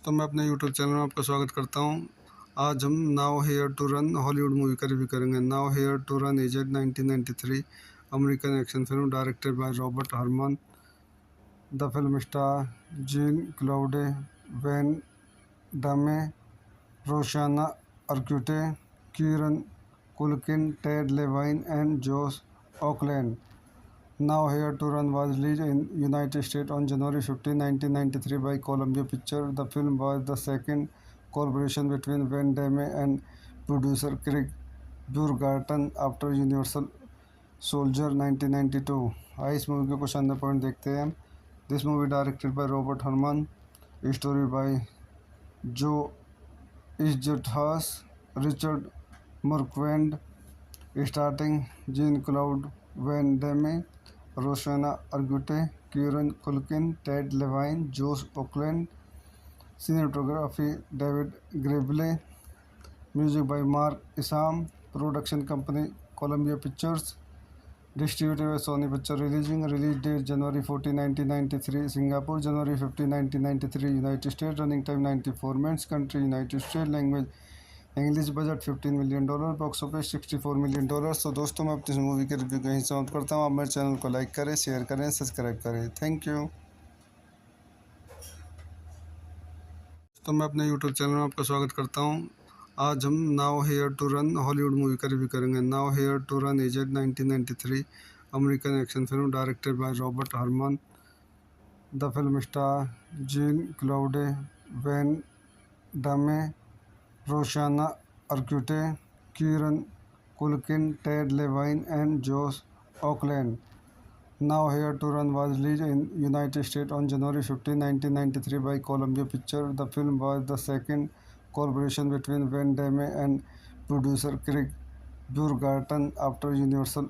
तो मैं अपने यूट्यूब चैनल में आपका स्वागत करता हूं। आज हम now here to run Hollywood movie का रिव्यू करेंगे। Now here to run is 1993 American action film directed by Robert Hermann. The film star Jean Claude, Van Damme, Rosanna Arquette, Kieran Culkin, Ted Levine and Joss Ackland. Now Here to Run was released in United States on January 15, 1993 by Columbia Pictures. The film was the second collaboration between Van Damme and producer Craig Burgerton after Universal Soldier 1992. इस movie के कुछ अन्य point देखते हैं। This movie directed by Robert Hermann, story by Joe Eszterhas, Richard Marquand, starting Jean Claude Van Damme, Rosanna Arquette, Kieran Culkin, Ted Levine, जोश Oakland. Cinematography David Grable. Music by Mark Isham. Production company Columbia Pictures. Distributed by Sony Pictures. Release date January 14, 1993 Singapore, January 15, 1993 United States. Running time 94 minutes. Country United States. Language English. Budget $15 million, box office $64 million. तो दोस्तों मैं अपनी इस movie के review को यहीं समाप्त करता हूँ। आप मेरे चैनल को लाइक करें, शेयर करें, सब्सक्राइब करें। Thank you. तो मैं अपने यूट्यूब चैनल में आपका स्वागत करता हूँ। आज हम now here to run Hollywood movie का रिव्यू करेंगे। Now here to run is 1993 American action film directed by Robert Hermann. The film star Jean Claude, Van Damme, Rosanna Arquette, Kieran Culkin, Ted Levine and Joss Ackland. Now Here to Run was released in United States on January 15, 1993 by Columbia Pictures. The film was the second collaboration between Van Damme and producer Craig Burgerton after Universal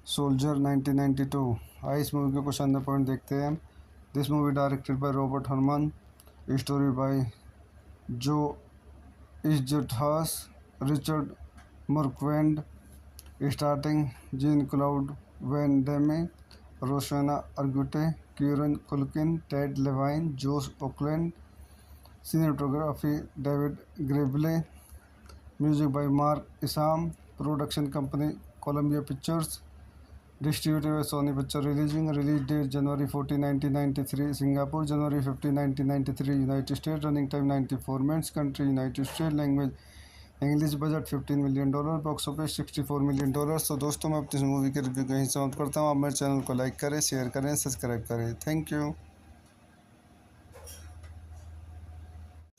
Soldier 1992. इस movie के कुछ अन्य point देखते हैं। This movie directed by Robert Hermann, story by Joe Eszterhas, Richard Marquand, starting Jean Claude Van Damme, Rosanna Arquette, Kieran Culkin, Ted Levine, जोश Oakland. Cinematography David Grable. Music by Mark Isham. Production company Columbia Pictures. Distributed by Sony Pictures. Release date January 14, 1993 Singapore, January 15, 1993 United States. Running time 94 minutes. Country United States. Language English. Budget $15 million, box office $64 million. तो दोस्तों मैं अपनी इस movie के review को यहीं समाप्त करता हूँ। आप मेरे चैनल को लाइक करें, शेयर करें, सब्सक्राइब करें। Thank you.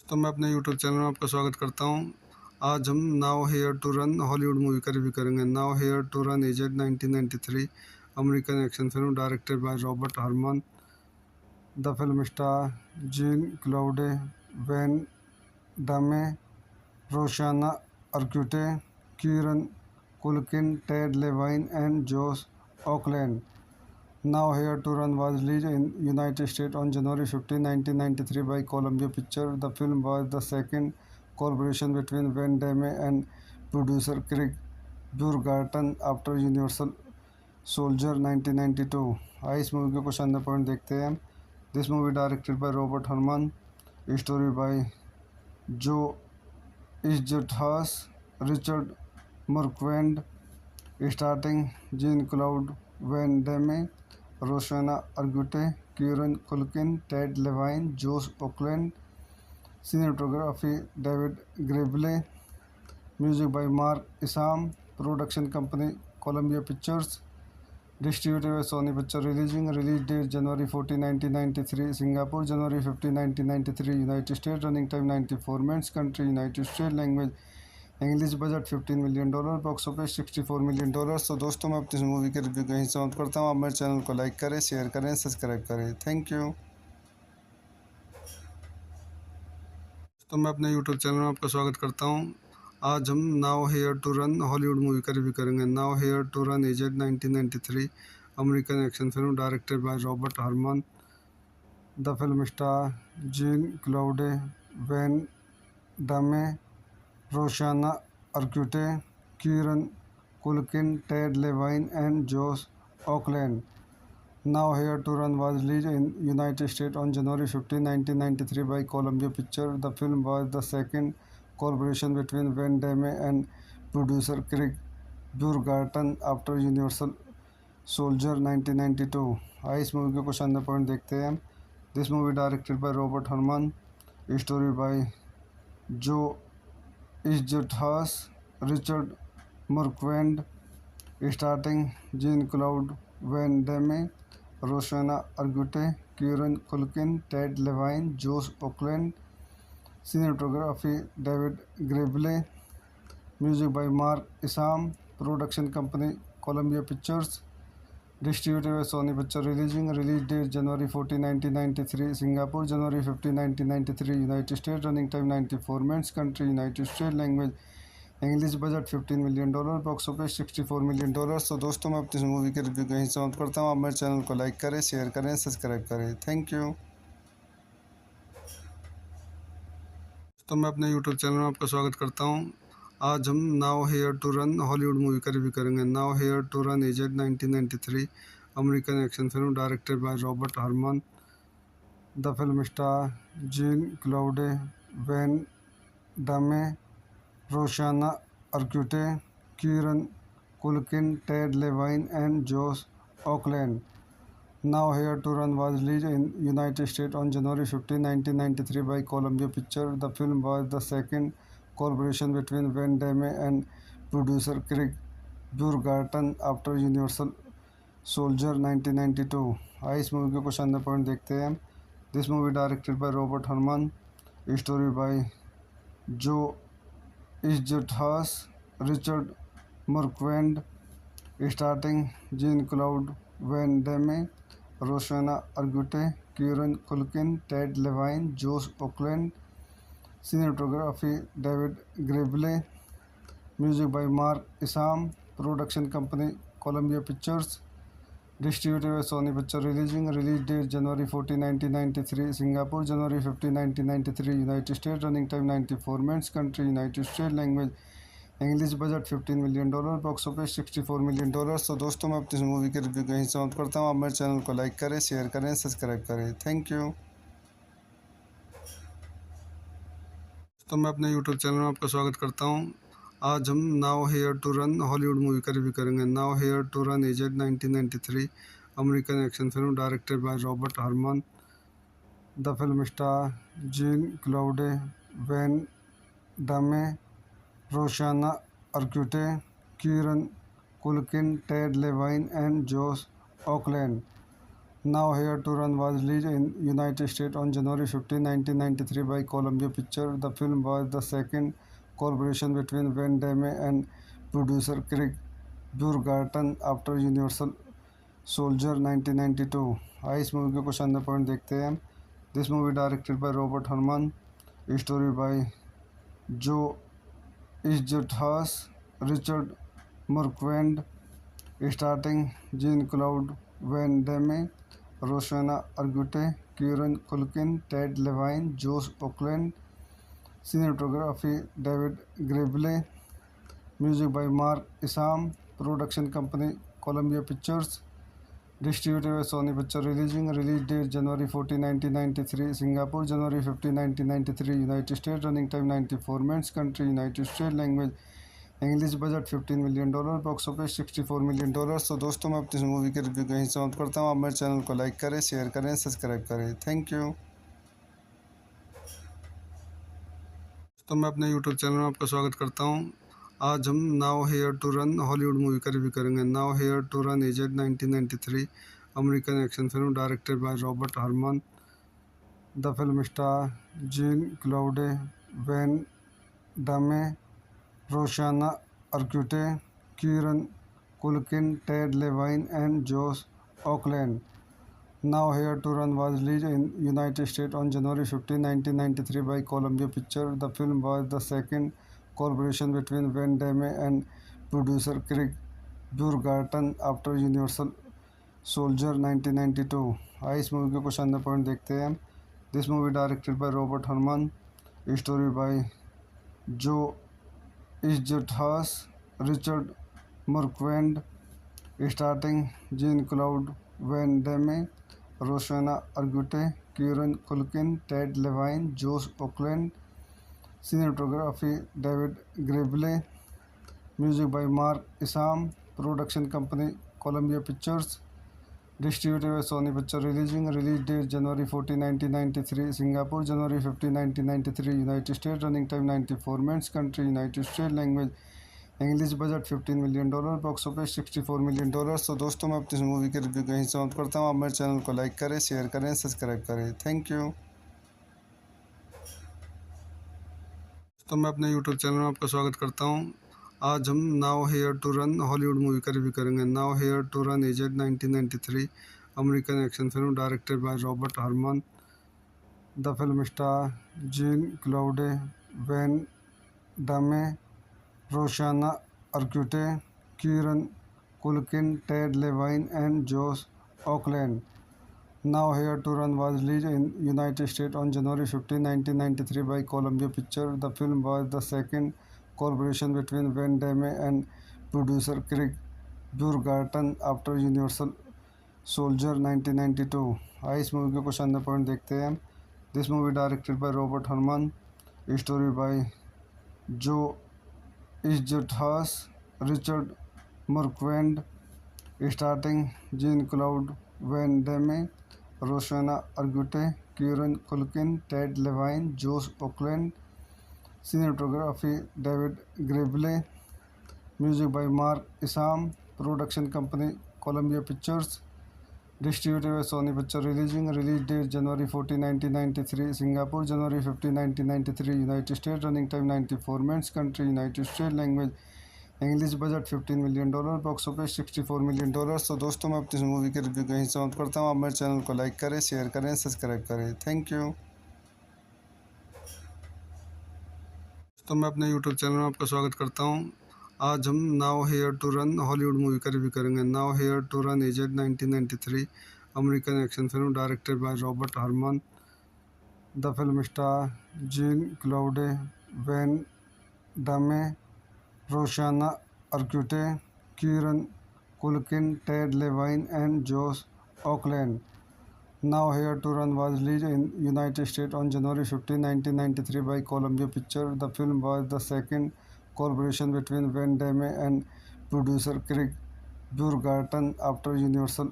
तो मैं अपने यूट्यूब चैनल में आपका स्वागत करता हूँ। आज हम now here to run Hollywood movie का रिव्यू करेंगे। Now here to run is 1993 American action film directed by Robert Hermann. The film star Jean Claude, Van Damme, Rosanna Arquette, Kieran Culkin, Ted Levine and Joss Ackland. Now Here to Run was released in United States on January 15, 1993 by Columbia Pictures. The film was the second collaboration between Van Damme and producer Craig Burgerton after Universal Soldier 1992. इस movie के कुछ अन्य point देखते हैं। This movie directed by Robert Hermann, story by Joe Eszterhas, Richard Marquand, starting Jean Claude Van Damme, Rosanna Arquette, Kieran Culkin, Ted Levine, जोश Oakland. Cinematography David Grable. Music by Mark Isham. Production company Columbia Pictures. Distributed by Sony Pictures. Release date January 14, 1993 Singapore, January 15, 1993 United States. Running time 94 minutes. Country United States. Language English. Budget $15 million, box office $64 million. तो दोस्तों मैं अपनी इस movie के review को यहीं समाप्त करता हूँ। आप मेरे चैनल को लाइक करें, शेयर करें, सब्सक्राइब करें। Thank you. तो मैं अपने यूट्यूब चैनल में आपका स्वागत करता हूँ। आज हम now here to run Hollywood movie का रिव्यू करेंगे। Now here to run is 1993 American action film directed by Robert Hermann. The film star Jean Claude, Van Damme, Rosanna Arquette, Kieran Culkin, Ted Levine and Joss Ackland. Now Here to Run was released in United States on January 15, 1993 by Columbia Pictures. The film was the second collaboration between Van Damme and producer Craig Burgerton after Universal Soldier 1992. आइए इस movie के कुछ अंदर point देखते हैं। This movie directed by Robert Harman, story by Joe Eszterhas, Richard Marquand, starting Jean Claude Van Damme, Rosanna Arquette, Kieran Culkin, Ted Levine, Joss Ackland, cinematography David ग्रेबले, music by Mark Isham, production company Columbia Pictures, distributed by Sony picture, release date January 14, 1993 Singapore, January 15, 1993 United State, running time 94 minutes, country United State, language English, budget $15 million, box office $64 million. तो दोस्तों मैं अपनी इस movie के review को यहीं समाप्त करता हूँ। आप मेरे चैनल को लाइक करें, शेयर करें, सब्सक्राइब करें। Thank you. तो मैं अपने यूट्यूब चैनल में आपका स्वागत करता हूँ। आज हम now here to run Hollywood movie का रिव्यू करेंगे। Now here to run is 1993 American action film directed by Robert Harman. The film star Jean Claude, Van Damme, Rosanna Arquette, Kieran Culkin, Ted Levine and Joss Ackland. Now Here to Run was released in United States on January 15, 1993 by Columbia Pictures. The film was the second collaboration between Van Damme and producer Craig Burgerton after Universal Soldier 1992. आइए इस movie के कुछ अंदर point देखते हैं। This movie directed by Robert Harman, story by Joe Eszterhas, Richard Marquand, starting Jean Claude Van Damme, Rosanna Arquette, Kieran Culkin, Ted Levine, Joss Ackland, cinematography David ग्रेबले, music by Mark Isham, production company Columbia Pictures, distributed by Sony picture, release date January 14, 1993 Singapore, January 15, 1993 United State, running time 94 minutes, country United State, language English, budget $15 million, box office $64 million. तो दोस्तों मैं अपनी इस movie के review को यहीं समाप्त करता हूँ। आप मेरे चैनल को लाइक करें, शेयर करें, सब्सक्राइब करें। Thank you. तो मैं अपने यूट्यूब चैनल में आपका स्वागत करता हूँ। आज हम now here to run Hollywood movie का रिव्यू करेंगे। Now here to run is 1993 American action film directed by Robert Harman. The film star Jean Claude, Van Damme, Rosanna Arquette, Kieran Culkin, Ted Levine and Joss Ackland. Now Here to Run was released in United States on January 15, 1993 by Columbia Pictures. The film was the second collaboration between Van Damme and producer Craig Burgerton after Universal Soldier 1992. आइए इस movie के कुछ अंदर point देखते हैं। This movie directed by Robert Harman, story by Joe Eszterhas, Richard Marquand, starting Jean Claude Van Damme, Rosanna Arquette, Kieran Culkin, Ted Levine, Joss Ackland, cinematography David ग्रेबले, music by Mark Isham, production company Columbia Pictures, distributed by Sony picture, release date January 14, 1993 Singapore, January 15, 1993 United State, running time 94 minutes, country United State, language English, budget $15 million, box office $64 million. तो दोस्तों मैं अपनी इस movie के review को यहीं समाप्त करता हूँ। आप मेरे चैनल को लाइक करें, शेयर करें, सब्सक्राइब करें। Thank you. तो मैं अपने यूट्यूब चैनल में आपका स्वागत करता हूँ। आज हम now here to run Hollywood movie का रिव्यू करेंगे। Now here to run is 1993 American action film directed by Robert Harman. The film star Jean Claude, Van Damme, Rosanna Arquette, Kieran Culkin, Ted Levine and Joss Ackland. Now Here to Run was released in United States on January 15, 1993 by Columbia Pictures. The film was the second collaboration between Van Damme and producer Craig Burgerton after Universal Soldier 1992. आइए इस movie के कुछ अंदर point देखते हैं। This movie directed by Robert Harman, story by Joe Eszterhas, Richard Marquand, starting Jean Claude Van Damme, Rosanna Arquette, Kieran Culkin, Ted Levine, Josh Oakland. Cinematography David Grable. Music by Mark Isham. Production company Columbia Pictures. Distributed by Sony Picture Releasing. Release date January 14, 1993. Singapore January 15, 1993. United States. Running time 94 minutes. Country United States. Language English. Budget $15 million. Box office $64 million. तो दोस्तों मैं अपनी इस movie के review को यहीं समाप्त करता हूँ। आप मेरे चैनल को लाइक करें, शेयर करें, सब्सक्राइब करें। Thank you. तो मैं अपने यूट्यूब चैनल में आपका स्वागत करता हूँ। आज हम now here to run Hollywood movie का रिव्यू करेंगे। Now here to run is 1993 American action film directed by Robert Hermann. The film star Jean Claude, Van Damme, Rosanna Arquette, Kieran Culkin, Ted Levine and Josh Oakland. Now Here to Run was released in United States on January 15, 1993 by Columbia Pictures. The film was the second collaboration between Van Damme and producer Craig Burgerton after Universal Soldier 1992. आइए इस movie के कुछ अन्य point देखते हैं। This movie directed by Robert Hermann, story by Joe Eszterhas, Richard Marquand, starting Jean Claude Van Damme, Rosanna Arquette, Kieran Culkin, Ted Levine, जोश Oakland. Cinematography David ग्रेबले। Music by Mark Isham. Production company Columbia Pictures. Distributed by Sony Picture releasing. Release date January 14, 1993। Singapore January 15, 1993। United State. Running time 94 minutes. Country United State. Language English. Budget $15 million. Box office $64 million. तो दोस्तों मैं अपनी इस movie के review को यहीं समाप्त करता हूँ। आप मेरे चैनल को लाइक करें, शेयर करें, सब्सक्राइब करें। Thank you. तो मैं अपने यूट्यूब चैनल में आपका स्वागत करता हूँ। आज हम now here to run Hollywood movie का रिव्यू करेंगे। Now here to run is 1993 American action film directed by Robert Hermann. The film star Jean Claude, Van Damme, Rosanna Arquette, Kieran Culkin, Ted Levine and Josh Oakland. Now Here to Run was released in United States on January 15, 1993 by Columbia Pictures. The film was the second collaboration between Van Damme and producer Craig Burgerton after Universal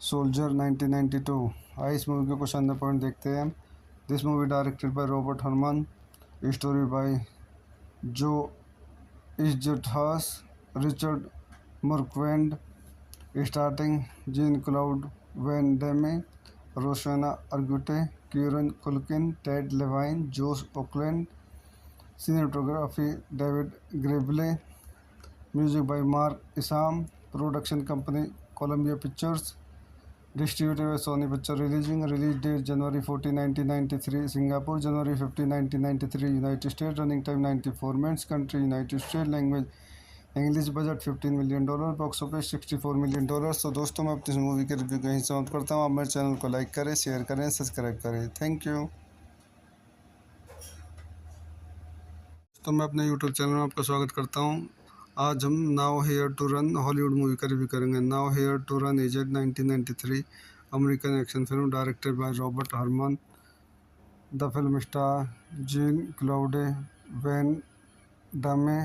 Soldier 1992. आइए इस movie के कुछ अन्य point देखते हैं। This movie directed by Robert Hermann, story by Joe Eszterhas, Richard Marquand, starting Jean Claude Van Damme, Rosanna Arquette, Kieran Culkin, Ted Levine, जोश Oakland. Cinematography David ग्रेबले। Music by Mark Isham. Production company Columbia Pictures. Distributed by Sony Picture releasing. Release date January 14, 1993। Singapore January 15, 1993। United State. Running time 94 minutes. Country United State. Language English. Budget $15 million. Box office $64 million. तो दोस्तों मैं अपनी इस movie के review को यहीं समाप्त करता हूँ। आप मेरे चैनल को लाइक करें, शेयर करें, सब्सक्राइब करें। Thank you. तो मैं अपने यूट्यूब चैनल में आपका स्वागत करता हूँ। आज हम now here to run Hollywood movie का रिव्यू करेंगे। Now here to run is 1993 American action film directed by Robert Hermann. The film star Jean Claude, Van Damme,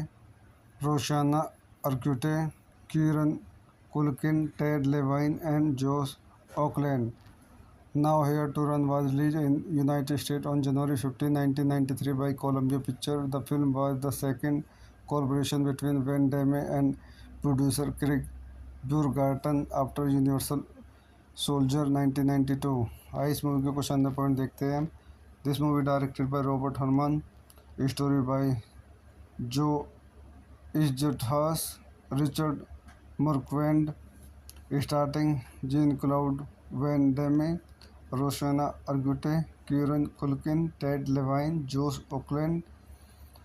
Rosanna Arquette, Kieran Culkin, Ted Levine and Josh Oakland. Now Here to Run was released in United States on January 15, 1993 by Columbia Pictures. The film was the second collaboration between Van Damme and producer Craig Burgerton after Universal Soldier 1992. आइए इस movie के कुछ अन्य point देखते हैं। This movie directed by Robert Hermann, story by Joe Eszterhas, Richard Marquand, starting Jean Claude Van Damme, Rosanna Arquette, Kieran Culkin, Ted Levine, जोश Oakland.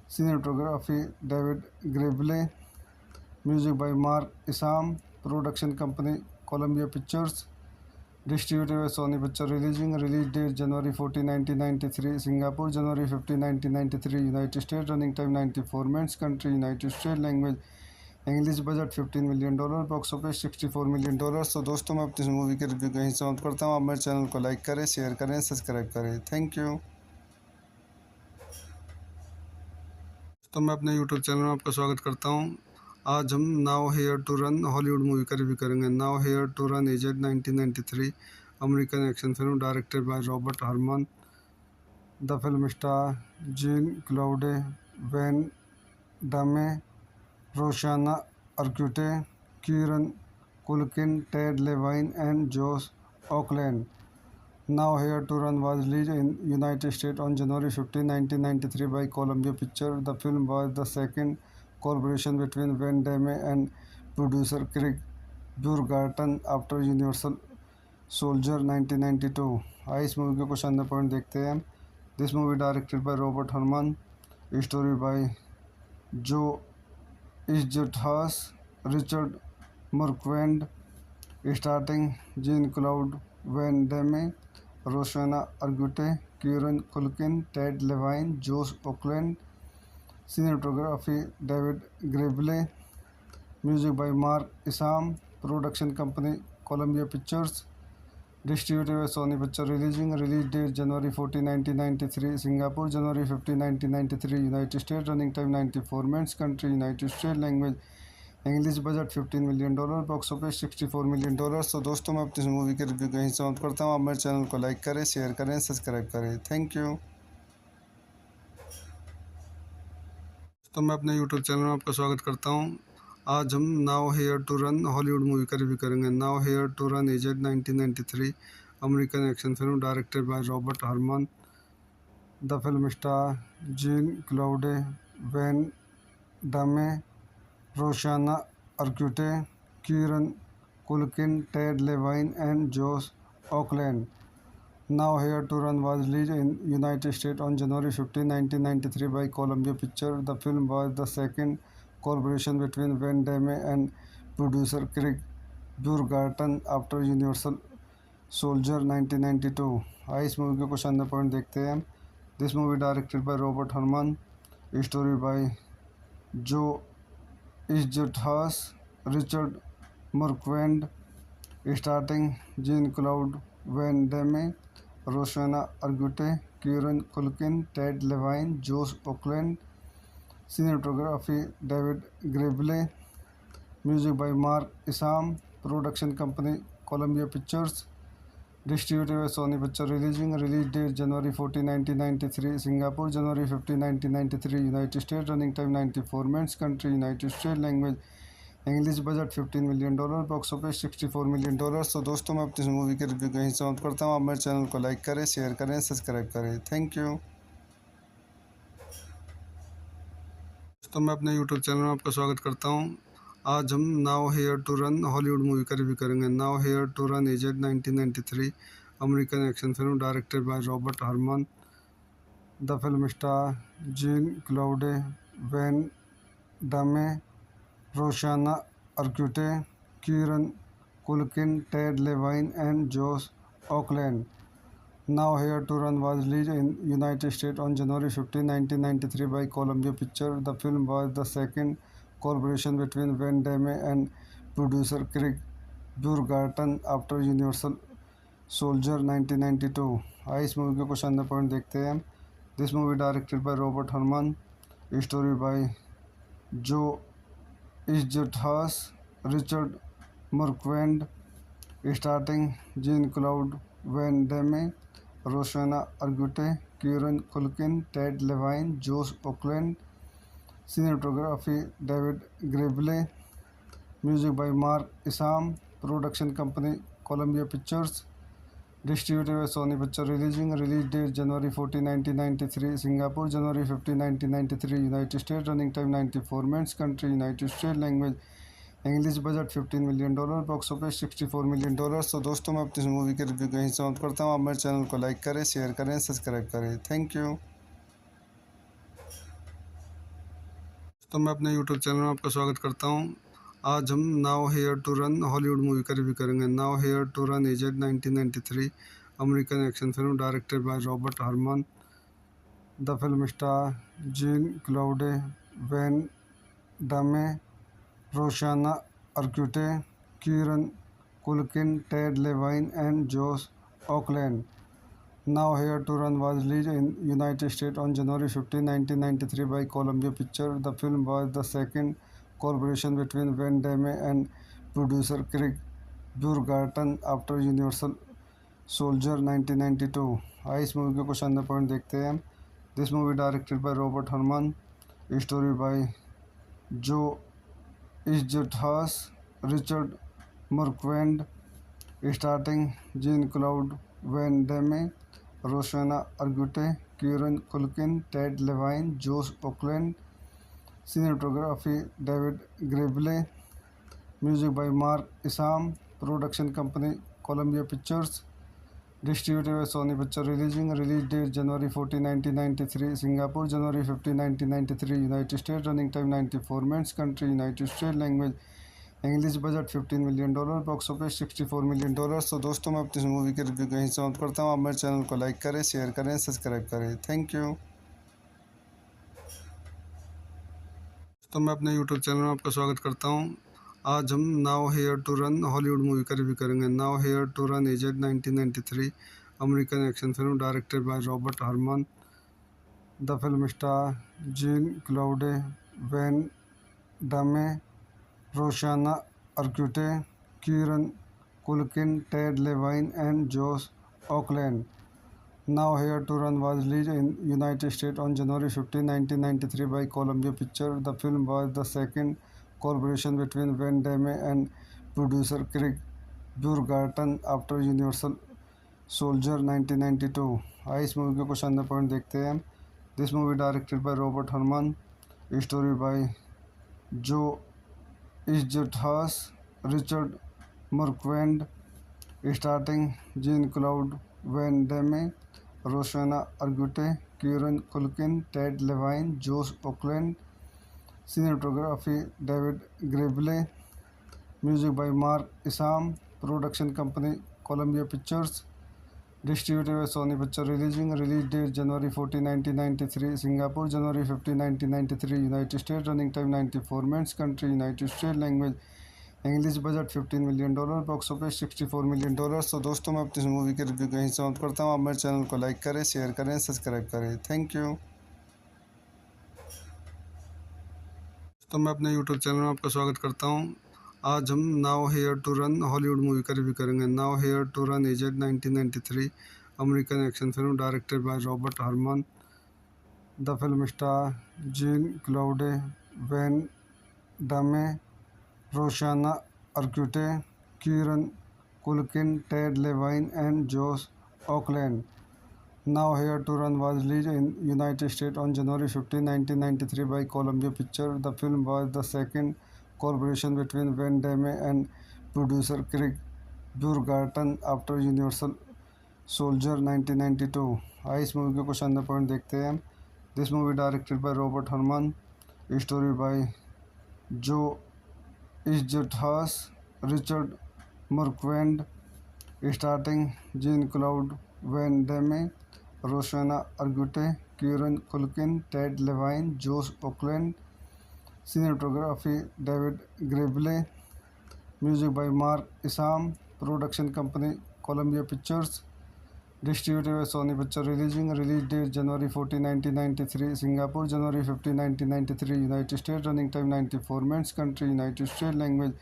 Cinematography David ग्रेबले। Music by Mark Isham. Production company Columbia Pictures. Distributed by Sony Picture releasing. Release date January 14, 1993। Singapore January 15, 1993। United State. Running time 94 minutes. Country United State. Language English budget $15 million, box office $64 million. तो दोस्तों मैं अपनी इस movie के review को यहीं समाप्त करता हूँ। आप मेरे चैनल को लाइक करें, शेयर करें, सब्सक्राइब करें। Thank you. तो मैं अपने यूट्यूब चैनल में आपका स्वागत करता हूँ। आज हम now here to run Hollywood movie का रिव्यू करेंगे। Now here to run is at 1993 American action film directed by Robert Hermann. The film star Jean Claude, Van Damme, Rosanna Arquette, Kieran Culkin, Ted Levine and Josh Auckland. Now Here to Run was released in United States on January 15, 1993 by Columbia Pictures. The film was the second collaboration between Van Damme and producer Craig Burgerton after Universal Soldier 1992. आइए इस movie के कुछ अन्य point देखते हैं। This movie directed by Robert Hermann, story by Joe Eszterhas, Richard Marquand, starting Jean-Claude Van Damme, Rosanna Arquette, Kieran Culkin, Ted Levine, Josh Auckland. Cinematography David Grable. Music by Mark Isham. Production company Columbia Pictures. Distributed by Sony Pictures. Release date January 14, 1993. Singapore January 15, 1993. United States. Running time 94 minutes. Country United States. Language English budget $15 million, box office $64 million. तो दोस्तों मैं अपनी इस movie के review को यहीं समाप्त करता हूँ। आप मेरे चैनल को लाइक करें, शेयर करें, सब्सक्राइब करें। Thank you. तो मैं अपने यूट्यूब चैनल में आपका स्वागत करता हूँ। आज हम now here to run Hollywood movie का रिव्यू करेंगे। Now here to run is at 1993 American action film directed by Robert Hermann. The film star Jean Claude, Van Damme, Rosanna Arquette, Kieran Culkin, Ted Levine and Josh Auckland. Now Here to Run was released in United States on January 15, 1993 by Columbia Pictures. The film was the second collaboration between Van Damme and producer Craig Burgerton after Universal Soldier 1992. आइए इस movie के कुछ अन्य point देखते हैं। This movie directed by Robert Hermann, story by Joe Eszterhas, Richard Marquand, starting Jean-Claude Van Damme, Rosanna Arquette, Kieran Culkin, Ted Levine, Josh Auckland. Cinematography David Grable. Music by Mark Isham. Production company Columbia Pictures. Distributed by Sony Pictures. Release date January 14, 1993. Singapore January 15, 1993. United States. Running time 94 minutes. Country United States. Language English budget $15 million, box office $64 million. तो दोस्तों मैं अपनी इस movie के review को यहीं समाप्त करता हूँ। आप मेरे चैनल को लाइक करें, शेयर करें, सब्सक्राइब करें। Thank you. तो मैं अपने यूट्यूब चैनल में आपका स्वागत करता हूँ। आज हम now here to run Hollywood movie का रिव्यू करेंगे। Now here to run is at 1993 American action film directed by Robert Hermann. The film star Jean Claude, Van Damme, Rosanna Arquette, Kieran Culkin, Ted Levine and Josh Auckland. Now Here to Run was released in United States on January 15, 1993 by Columbia Pictures. The film was the second collaboration between Van Damme and producer Craig Burgerton after Universal Soldier 1992. Rosanna Arquette, Kieran Culkin, Ted Levine and Josh Auckland. Now Here to Run was released in United States on January 15, 1993 by Columbia Pictures. The film was the second collaboration between Van Damme and producer Craig Burgerton after Universal Soldier 1992. आइए इस movie के कुछ अन्य point देखते हैं। This movie directed by Robert Hermann, story by Joe Eszterhas, Richard Marquand, starting Jean-Claude Van Damme, Rosanna Arquette, Kieran Culkin, Ted Levine, Josh Auckland. Cinematography David Grable. Music by Mark Isham. Production company Columbia Pictures. Distributed by Sony Pictures. Release date January 14, 1993. Singapore January 15, 1993. United States. Running time 94 minutes. Country United States. Language English budget $15 million, box office $64 million. तो दोस्तों मैं अपनी इस movie के review को यहीं समाप्त करता हूँ। आप मेरे चैनल को लाइक करें, शेयर करें, सब्सक्राइब करें। Thank you. तो मैं अपने यूट्यूब चैनल में आपका स्वागत करता हूँ। आज हम now here to run Hollywood movie का रिव्यू करेंगे। Now here to run is at 1993 American action film directed by Robert Hermann. The film star Jean Claude, Van Damme, Rosanna Arquette, Kieran Culkin, Ted Levine, and Josh Auckland. Now Here to Run was released in United States on January 15, 1993 by Columbia Pictures. The film was the second collaboration between Van Damme and producer Craig Burgerton after Universal Soldier 1992. आइए इस movie के कुछ अंदर point देखते हैं. This movie directed by Robert Harman, story by Joe Eszterhas, Richard Marquand, starting Jean Claude Van Damme, Rosanna Arquette, Kieran Culkin, Ted Levine, जोश Oakland. Cinematography David ग्रेबले. Music by Mark Isham. Production company Columbia Pictures. Distributed by Sony picture. Release date January 14, 1993 Singapore, January 15, 1993 United State. Running time 94 minutes. Country United State. Language English. Budget $15 million. Box office $64 million. तो दोस्तों मैं अपनी इस movie के review को यहीं समाप्त करता हूँ. आप मेरे चैनल को लाइक करें, शेयर करें, सब्सक्राइब करें. Thank you. तो मैं अपने यूट्यूब चैनल में आपका स्वागत करता हूँ. आज हम now here to run Hollywood movie का रिव्यू करेंगे. Now here to run is 1993 American action film directed by Robert Harman. The film star Jean Claude, Van Damme, Rosanna Arquette, Kieran Culkin, Ted Levine, and Josh Auckland. Now Here to Run was released in United States on January 15, 1993 by Columbia Pictures. The film was the second collaboration between Van Damme and producer Craig Burgerton after Universal Soldier 1992. आइए इस movie के कुछ अंदर point देखते हैं. This movie directed by Robert Harman, story by Joe Eszterhas, Richard Marquand, starting Jean Claude Van Damme, Rosanna Arquette, Kieran Culkin, Ted Levine, जोश Oakland. Cinematography David ग्रेबले. Music by Mark Isham. Production company Columbia Pictures. Distributed by Sony picture. Release date January 14, 1993 Singapore, January 15, 1993 United State. Running time 94 minutes. Country United State. Language English. Budget $15 million. Box office $64 million. तो दोस्तों मैं अपनी इस movie के review को यहीं समाप्त करता हूँ. आप मेरे चैनल को लाइक करें, शेयर करें, सब्सक्राइब करें. Thank you. तो मैं अपने यूट्यूब चैनल में आपका स्वागत करता हूँ. आज हम now here to run Hollywood movie का रिव्यू करेंगे. Now here to run is 1993 American action film directed by Robert Harman. The film star Jean Claude, Van Damme, Rosanna Arquette, Kieran Culkin, Ted Levine, and Josh Auckland. Now Here to Run was released in United States on January 15, 1993 by Columbia Pictures. The film was the second collaboration between Van Damme and producer Craig Burgerton after Universal Soldier 1992. आइए इस movie के कुछ अंदर point देखते हैं. This movie directed by Robert Harman, story by Joe Eszterhas, Richard Marquand, starting Jean Claude Van Damme, Rosanna Arquette, Kieran Culkin, Ted Levine, जोश Oakland. Cinematography David ग्रेबले. Music by Mark Isham. Production company Columbia Pictures. Distributed by Sony picture. Release date January 14, 1993 Singapore, January 15, 1993 United State. Running time 94 minutes. Country United State. Language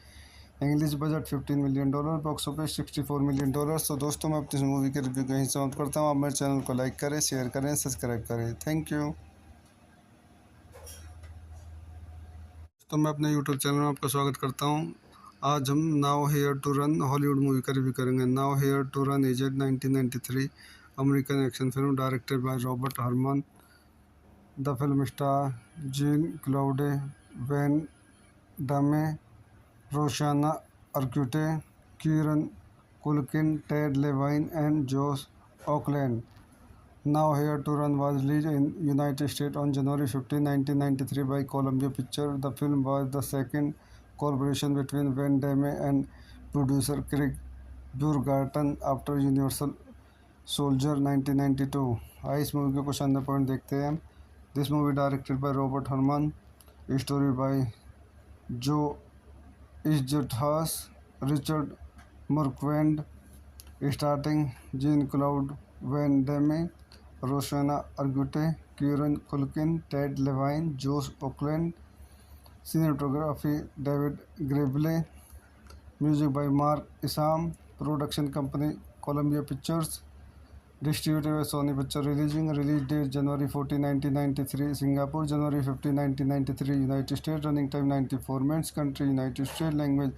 English. Budget $15 million. Box office $64 million. तो दोस्तों मैं अपनी इस movie के review को यहीं समाप्त करता हूँ. आप मेरे चैनल को लाइक करें, शेयर करें, सब्सक्राइब करें. Thank you. तो मैं अपने यूट्यूब चैनल में आपका स्वागत करता हूँ. आज हम now here to run Hollywood movie का रिव्यू करेंगे. Now here to run is 1993 American action film directed by Robert Harman. The film star Jean Claude, Van Damme, Rosanna Arquette, Kieran Culkin, Ted Levine, and Josh Auckland. Now Here to Run was released in United States on January 15, 1993 by Columbia Pictures. The film was the second collaboration between Van Damme and producer Craig Burgerton after Universal Soldier 1992. आइए इस movie के कुछ अंदर point देखते हैं. This movie directed by Robert Harman, story by Joe Eszterhas, Richard Marquand, starting Jean Claude Van Damme, Rosanna Arquette, Kieran Culkin, Ted Levine, जोश Oakland, cinematography David ग्रेबले, music by Mark Isham, production company Columbia Pictures, distributed by Sony picture release date January 14, 1993, Singapore January 15, 1993, United State, running time 94 minutes, country United State, language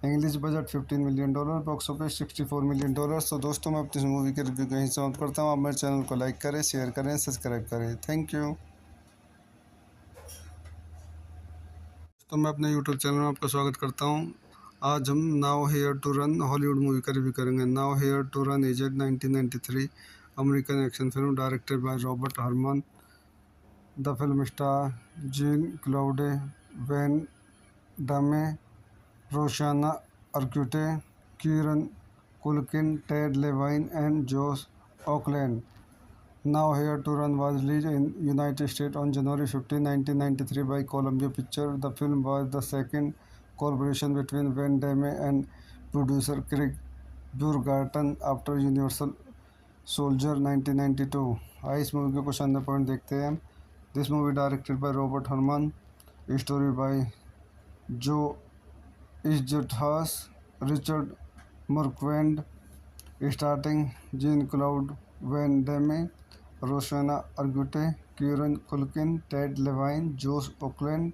English, budget $15 million, box office $64 million. तो दोस्तों मैं अपनी इस movie के review कहीं समाप्त करता हूँ। आप मेरे चैनल को लाइक करें, शेयर करें, सब्सक्राइब करें। Thank you. तो मैं अपने यूट्यूब चैनल में आपका स्वागत करता हूँ। आज हम now here to run Hollywood movie का रिव्यू करेंगे। Now here to run is 1993 American action film directed by Robert Harman. The film star Jean Claude Van Damme, Rosanna Arquette, Kieran Culkin, Ted Levine and जोश Oakland. Now Here to Run was released in United States on January 15, 1993 by Columbia Pictures. The film was the second collaboration between Van Damme and producer Craig Burgerton after Universal Soldier 1992. आइए इस movie के कुछ अंदर point देखते हैं। This movie directed by Robert Harman, story by Joe Eszterhas, Richard Marquand, starting Jean Claude Van Damme, Rosanna Arquette, Kieran Culkin, Ted Levine, जोश Oakland,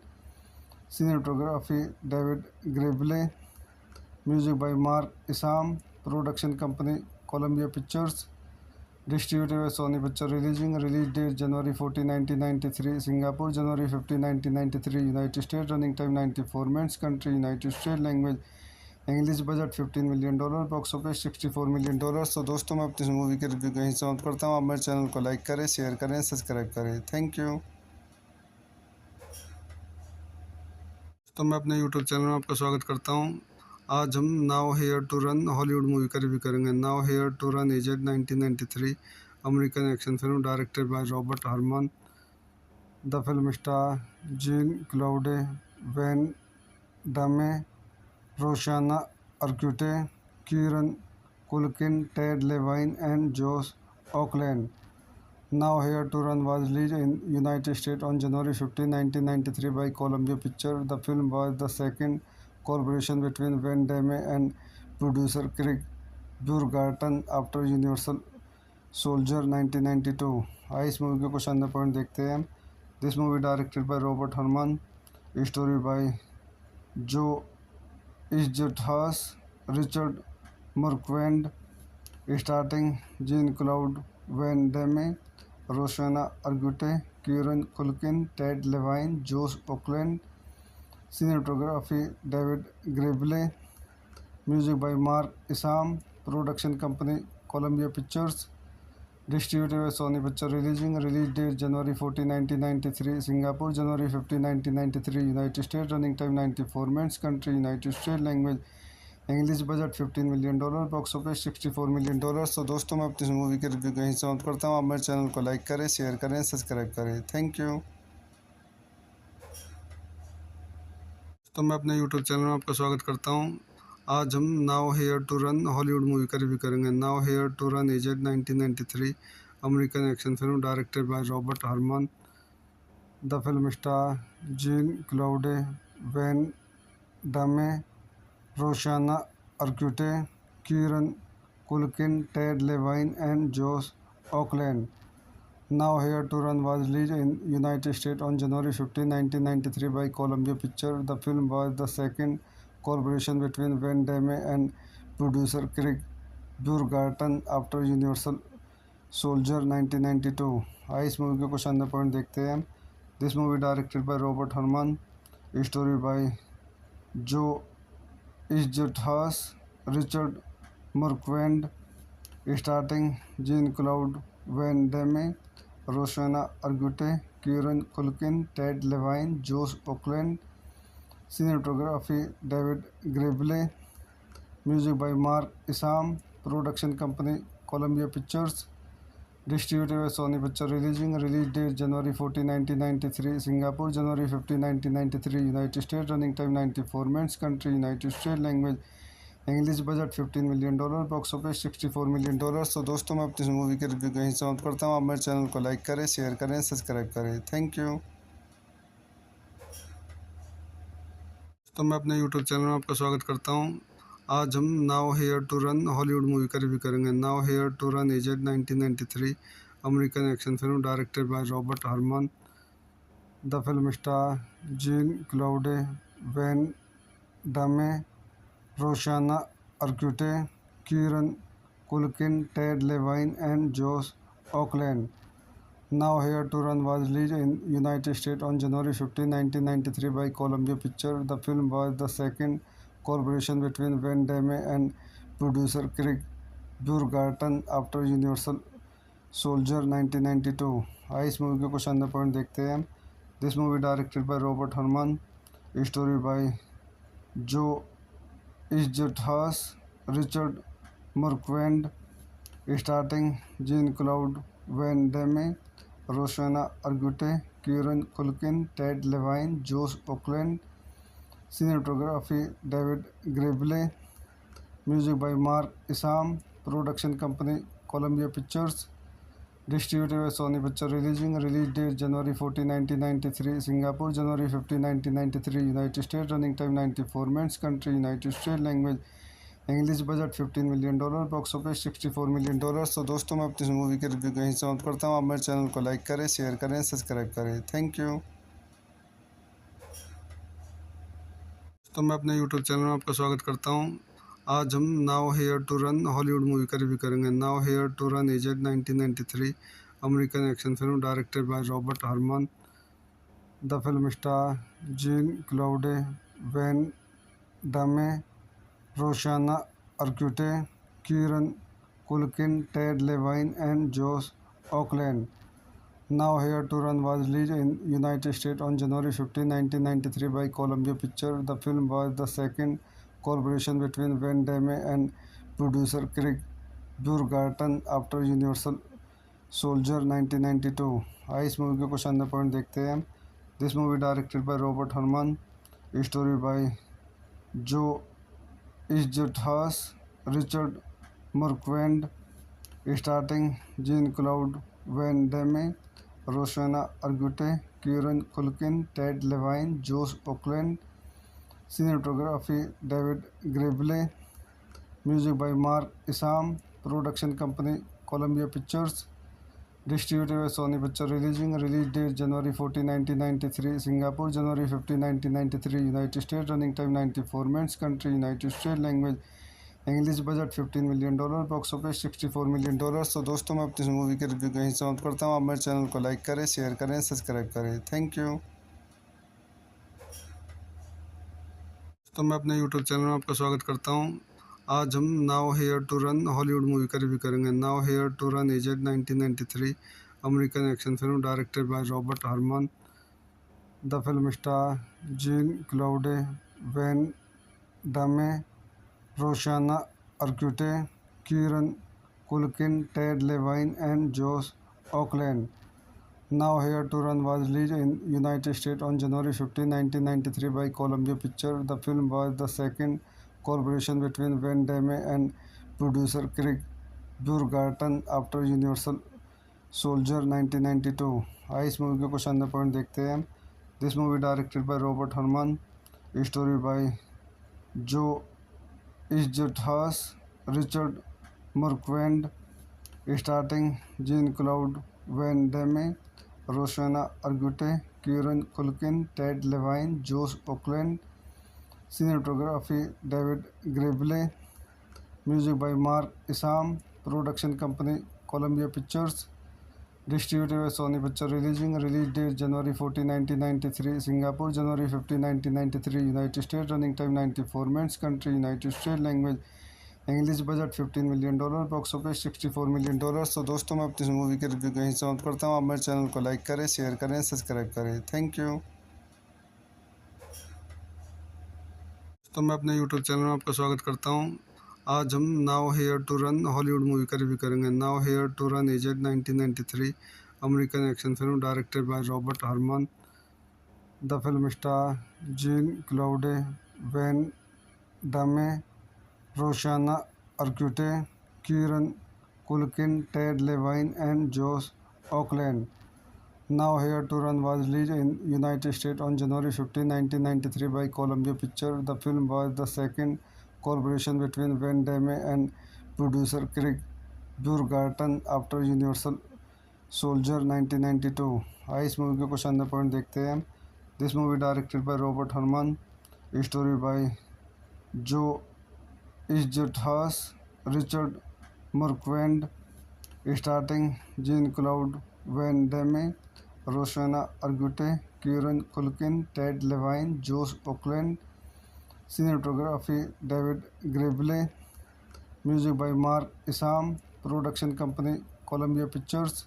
cinematography David ग्रेबले, music by Mark Isham, production company Columbia Pictures, distributed by Sony picture release date January 14, 1993, Singapore January 15, 1993, United State, running time 94 minutes, country United State, language English, budget $15 million, box office $64 million. तो दोस्तों मैं अपनी इस movie के review कहीं समाप्त करता हूँ। आप मेरे चैनल को लाइक करें, शेयर करें, सब्सक्राइब करें। Thank you. तो मैं अपने यूट्यूब चैनल में आपका स्वागत करता हूँ। आज हम now here to run Hollywood movie का रिव्यू करेंगे। Now here to run is 1993 American action film directed by Robert Harman. The film star Jean Claude Van Damme, Rosanna Arquette, Kieran Culkin, Ted Levine and जोश Oakland. Now Here to Run was released in United States on January 15, 1993 by Columbia Pictures. The film was the second collaboration between Van Damme and producer Craig Burgerton after Universal Soldier 1992. आइए इस movie के कुछ अंदर point देखते हैं। This movie directed by Robert Harman, story by Joe Eszterhas, Richard Marquand, starting Jean Claude Van Damme, Rosanna Arquette, Kieran Culkin, Ted Levine, जोश Oakland, cinematography David ग्रेबले, music by Mark Isham, production company Columbia Pictures, distributed by Sony picture release date January 14, 1993, Singapore January 15, 1993, United State, running time 94 minutes, country United State, language English, budget $15 million, box office $64 million. तो दोस्तों मैं अपनी इस movie के review कहीं समाप्त करता हूँ। आप मेरे चैनल को लाइक करें, शेयर करें, सब्सक्राइब करें। Thank you. तो मैं अपने यूट्यूब चैनल में आपका स्वागत करता हूँ। आज हम now here to run Hollywood movie का रिव्यू करेंगे। Now here to run is 1993 American action film directed by Robert Harman. The film star Jean Claude Van Damme, Rosanna Arquette, Kieran Culkin, Ted Levine and जोश Oakland. Now Here to Run was released in United States on January 15, 1993 by Columbia Pictures. The film was the second collaboration between Van Damme and producer Craig Burgerton after Universal Soldier 1992. आइए इस movie के कुछ अंदर point देखते हैं। This movie directed by Robert Harman, story by Joe Eszterhas, Richard Marquand, starting Jean Claude Van Damme, Rosanna Arquette, Kieran Culkin, Ted Levine, जोश Oakland, cinematography David ग्रेबले, music by Mark Isham, production company Columbia Pictures, Distributed by Sony Pictures Releasing. Release date January 14, 1993. Singapore, January 15, 1993. United States. Running time 94 minutes. Country United States. Language English. Budget $15 million. Box office $64 million. तो दोस्तों मैं अपनी इस movie के review को यहीं समाप्त करता हूँ। आप मेरे चैनल को लाइक करें, शेयर करें, सब्सक्राइब करें। Thank you. तो मैं अपने यूट्यूब चैनल में आपका स्वागत करता हूँ। आज हम now here to run Hollywood movie का रिव्यू करेंगे। Now here to run is 1993 American action film directed by Robert Hermann. The film star Jean Claude, Van Damme, Rosanna Arquette, Kieran Culkin, Ted Levine and Josh Auckland. Now Here to Run was released in United States on January 15, 1993 by Columbia Pictures. The film was the second collaboration between Van Damme and producer Craig Burgerton after Universal Soldier 1992. आइए इस movie के कुछ अंदर point देखते हैं। This movie directed by Robert Hermann, story by Joe Eszterhas, Richard Marquand, starting Jean Claude Van Damme, Rosanna Arquette, Kieran Culkin, Ted Levine, जोश Oakland. Cinematography David ग्रेबले, music by Mark Isham, production company Columbia Pictures, distributed by Sony Picture releasing. Release date January 14, 1993. Singapore, January 15, 1993. United States. Running time 94 minutes. Country United States. Language English. Budget $15 million. Box office $64 million. तो दोस्तों मैं अपनी इस movie के review को यहीं समाप्त करता हूँ। आप मेरे चैनल को लाइक करें, शेयर करें, सब्सक्राइब करें। Thank you. तो मैं अपने यूट्यूब चैनल में आपका स्वागत करता हूँ। आज हम now here to run Hollywood movie का रिव्यू करेंगे। Now here to run is 1993 American action film directed by Robert Hermann. The film star Jean Claude, Van Damme, Rosanna Arquette, Kieran Culkin, Ted Levine and Josh Auckland. Now Here to Run was released in United States on January 15, 1993 by Columbia Pictures. The film was the second collaboration between Van Damme and producer Craig Burgerton after Universal Soldier 1992. आइए इस movie के कुछ अंदर point देखते हैं। This movie directed by Robert Hermann, story by Joe Eszterhas, Richard Marquand, starting Jean Claude Van Damme, Rosanna Arquette, Kieran Culkin, Ted Levine, जोश Oakland. Cinematography David ग्रेबले, music by Mark Isham, production company Columbia Pictures, distributed by Sony Picture releasing. Release date January 14, 1993. Singapore, January 15, 1993. United States. Running time 94 minutes. Country United States. Language English. Budget $15 million. Box office $64 million. तो दोस्तों मैं अपनी इस movie के review को यहीं समाप्त करता हूँ। आप मेरे चैनल को लाइक करें, शेयर करें, सब्सक्राइब करें। Thank you. तो मैं अपने यूट्यूब चैनल में आपका स्वागत करता हूँ। आज हम now here to run Hollywood movie का रिव्यू करेंगे। Now here to run is 1993 American action film directed by Robert Hermann. The film star Jean Claude, Van Damme, Rosanna Arquette, Kieran Culkin, Ted Levine and Josh Auckland. Now Here to Run was released in United States on January 15, 1993 by Columbia Pictures. The film was the second collaboration between Van Damme and producer Craig Burgerton after Universal Soldier 1992. आइए इस movie के कुछ अंदर point देखते हैं। This movie directed by Robert Hermann, story by Joe Eszterhas, Richard Marquand, starting Jean Claude Van Damme, Rosanna Arquette, Kieran Culkin, Ted Levine, जोश Oakland. Cinematography David ग्रेबले, music by Mark Isham, production company Columbia Pictures, distributed by Sony Picture releasing. Release date January 14, 1993. Singapore, January 15, 1993. United States. Running time 94 minutes. Country United States. Language English. Budget $15 million. Box office $64 million. तो दोस्तों मैं अपनी इस movie के review को यहीं समाप्त करता हूँ। आप मेरे चैनल को लाइक करें, शेयर करें, सब्सक्राइब करें। Thank you. तो मैं अपने यूट्यूब चैनल में आपका स्वागत करता हूँ। आज हम now here to run Hollywood movie का रिव्यू करेंगे। Now here to run is 1993 American action film directed by Robert Hermann. The film star Jean Claude, Van Damme, Rosanna Arquette, Kieran Culkin, Ted Levine and Josh Oakland. Now Here to Run was released in United States on January 15, 1993 by Columbia Pictures. The film was the second collaboration between Van Damme and producer Craig Burgerton after Universal Soldier 1992. आइए इस movie के कुछ अंदर point देखते हैं। This movie directed by Robert Hermann, story by Joe Eszterhas, Richard Marquand, starting Jean-Claude Van Damme, Rosanna Arquette, Kieran Culkin, Ted Levine, Josh Oakland. Cinematography David Grable. Music by Mark Isham. Production company Columbia Pictures.